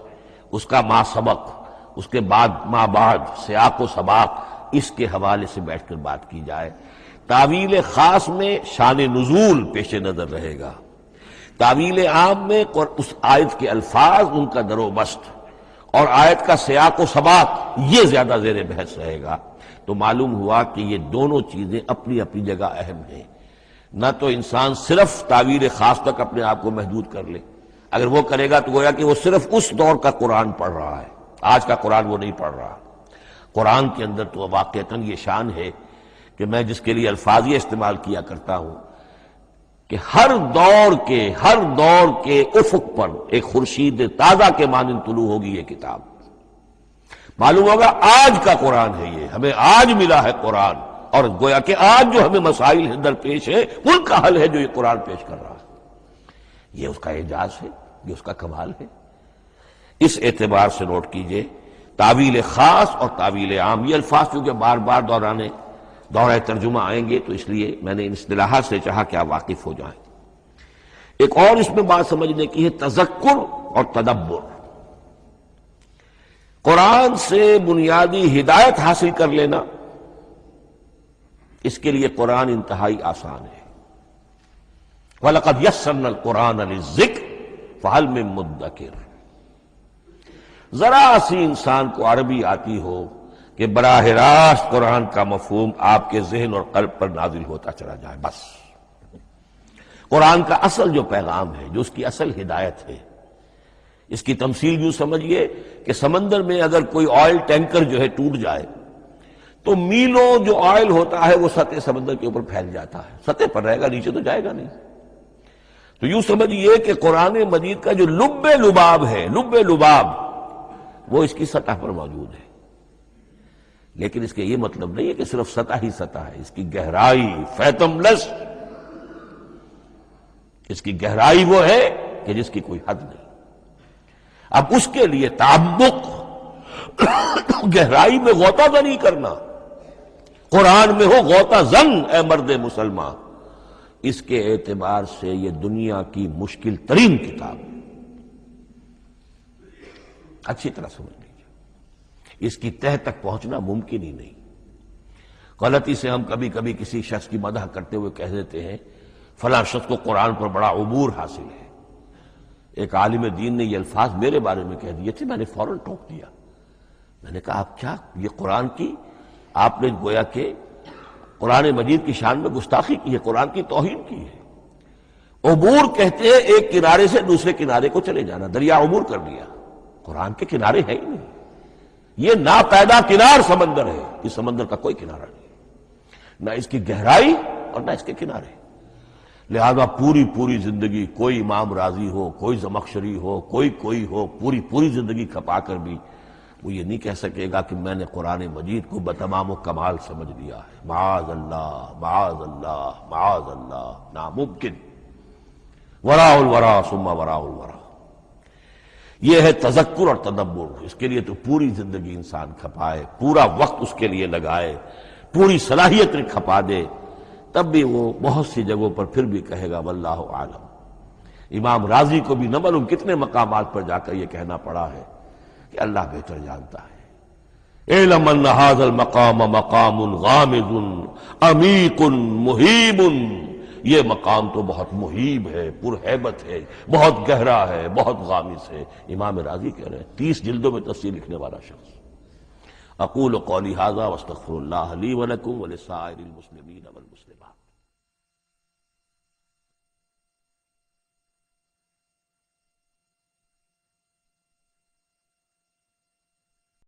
اس کا ما سبق، اس کے بعد ما بعد، سیاق و سباق، اس کے حوالے سے بیٹھ کر بات کی جائے۔ تعویل خاص میں شان نزول پیش نظر رہے گا، تعویل عام میں اس آیت کے الفاظ، ان کا در و بست، اور آیت کا سیاق و سباق، یہ زیادہ زیر بحث رہے گا۔ تو معلوم ہوا کہ یہ دونوں چیزیں اپنی اپنی جگہ اہم ہیں۔ نہ تو انسان صرف تعویل خاص تک اپنے آپ کو محدود کر لے، اگر وہ کرے گا تو گویا کہ وہ صرف اس دور کا قرآن پڑھ رہا ہے، آج کا قرآن وہ نہیں پڑھ رہا۔ قرآن کے اندر تو واقعتاً یہ شان ہے کہ میں جس کے لیے الفاظ یہ استعمال کیا کرتا ہوں کہ ہر دور کے افق پر ایک خورشید تازہ کے مانند طلوع ہوگی یہ کتاب۔ معلوم ہوگا آج کا قرآن ہے، یہ ہمیں آج ملا ہے قرآن، اور گویا کہ آج جو ہمیں مسائل درپیش ہے ان کا حل ہے جو یہ قرآن پیش کر رہا ہے۔ یہ اس کا اعجاز ہے، یہ اس کا کمال ہے۔ اس اعتبار سے نوٹ کیجئے، تعویل خاص اور تعویل عام، یہ الفاظ کیونکہ بار بار دورہ ترجمہ آئیں گے، تو اس لیے میں نے ان اصطلاحات سے چاہا کہ آپ واقف ہو جائیں۔ ایک اور اس میں بات سمجھنے کی ہے، تذکر اور تدبر۔ قرآن سے بنیادی ہدایت حاصل کر لینا، اس کے لیے قرآن انتہائی آسان ہے۔ وَلَقَدْ يَسَّرْنَا الْقُرْآنَ لِلذِّكْرِ فَهَلْ مِن مُدَّكِرٍ۔ ذرا سی انسان کو عربی آتی ہو کہ براہ راست قرآن کا مفہوم آپ کے ذہن اور قلب پر نازل ہوتا چلا جائے، بس قرآن کا اصل جو پیغام ہے، جو اس کی اصل ہدایت ہے، اس کی تمثیل یوں سمجھیے کہ سمندر میں اگر کوئی آئل ٹینکر جو ہے ٹوٹ جائے تو میلوں جو آئل ہوتا ہے وہ سطح سمندر کے اوپر پھیل جاتا ہے، سطح پر رہے گا، نیچے تو جائے گا نہیں۔ تو یوں سمجھیے کہ قرآن مجید کا جو لب لباب ہے، لب لباب، وہ اس کی سطح پر موجود ہے، لیکن اس کے یہ مطلب نہیں ہے کہ صرف سطح ہی سطح ہے، اس کی گہرائی فیتم لس، اس کی گہرائی وہ ہے کہ جس کی کوئی حد نہیں۔ اب اس کے لیے تعمق، گہرائی میں غوطہ زنی کرنا، قرآن میں ہو غوطہ زن اے مرد مسلمان، اس کے اعتبار سے یہ دنیا کی مشکل ترین کتاب، اچھی طرح سمجھ لیجیے، اس کی تہ تک پہنچنا ممکن ہی نہیں۔ غلطی سے ہم کبھی کبھی کسی شخص کی مدح کرتے ہوئے کہہ دیتے ہیں فلاں شخص کو قرآن پر بڑا عبور حاصل ہے۔ ایک عالم دین نے یہ الفاظ میرے بارے میں کہہ دیے تھے، میں نے فوراً ٹوک دیا۔ میں نے کہا آپ کیا، یہ قرآن کی آپ نے گویا کہ قرآن مجید کی شان میں گستاخی کی ہے، قرآن کی توہین کی ہے۔ عبور کہتے ہیں ایک کنارے سے دوسرے کنارے کو چلے جانا، دریا عبور کر لیا، قرآن کے کنارے ہے ہی نہیں، یہ ناپیدا کنار سمندر ہے، اس سمندر کا کوئی کنارہ نہیں، نہ اس کی گہرائی اور نہ اس کے کنارے۔ لہذا پوری زندگی کوئی امام راضی ہو، کوئی زمخشری ہو، کوئی ہو، پوری زندگی کھپا کر بھی وہ یہ نہیں کہہ سکے گا کہ میں نے قرآن مجید کو بتمام و کمال سمجھ لیا ہے۔ معاذ اللہ، معاذ اللہ، معاذ اللہ، ناممکن۔ وراء الورا ثم وراء الورا، یہ ہے تذکر اور تدبر۔ اس کے لیے تو پوری زندگی انسان کھپائے، پورا وقت اس کے لیے لگائے، پوری صلاحیت کھپا دے، تب بھی وہ بہت سی جگہوں پر پھر بھی کہے گا واللہ عالم۔ امام راضی کو بھی نہ معلوم کتنے مقامات پر جا کر یہ کہنا پڑا ہے کہ اللہ بہتر جانتا ہے۔ اعلم ان ھذا المقام مقام غامض عمیق محیب، یہ مقام تو بہت محیب ہے، پرہیبت ہے، بہت گہرا ہے، بہت غامض ہے۔ امام راضی کہہ رہے ہیں، 30 جلدوں میں تفسیر لکھنے والا شخص۔ اقول قولی ھذا واستغفر اللہ لی ولکم ولسائر المسلمین والمسلمات۔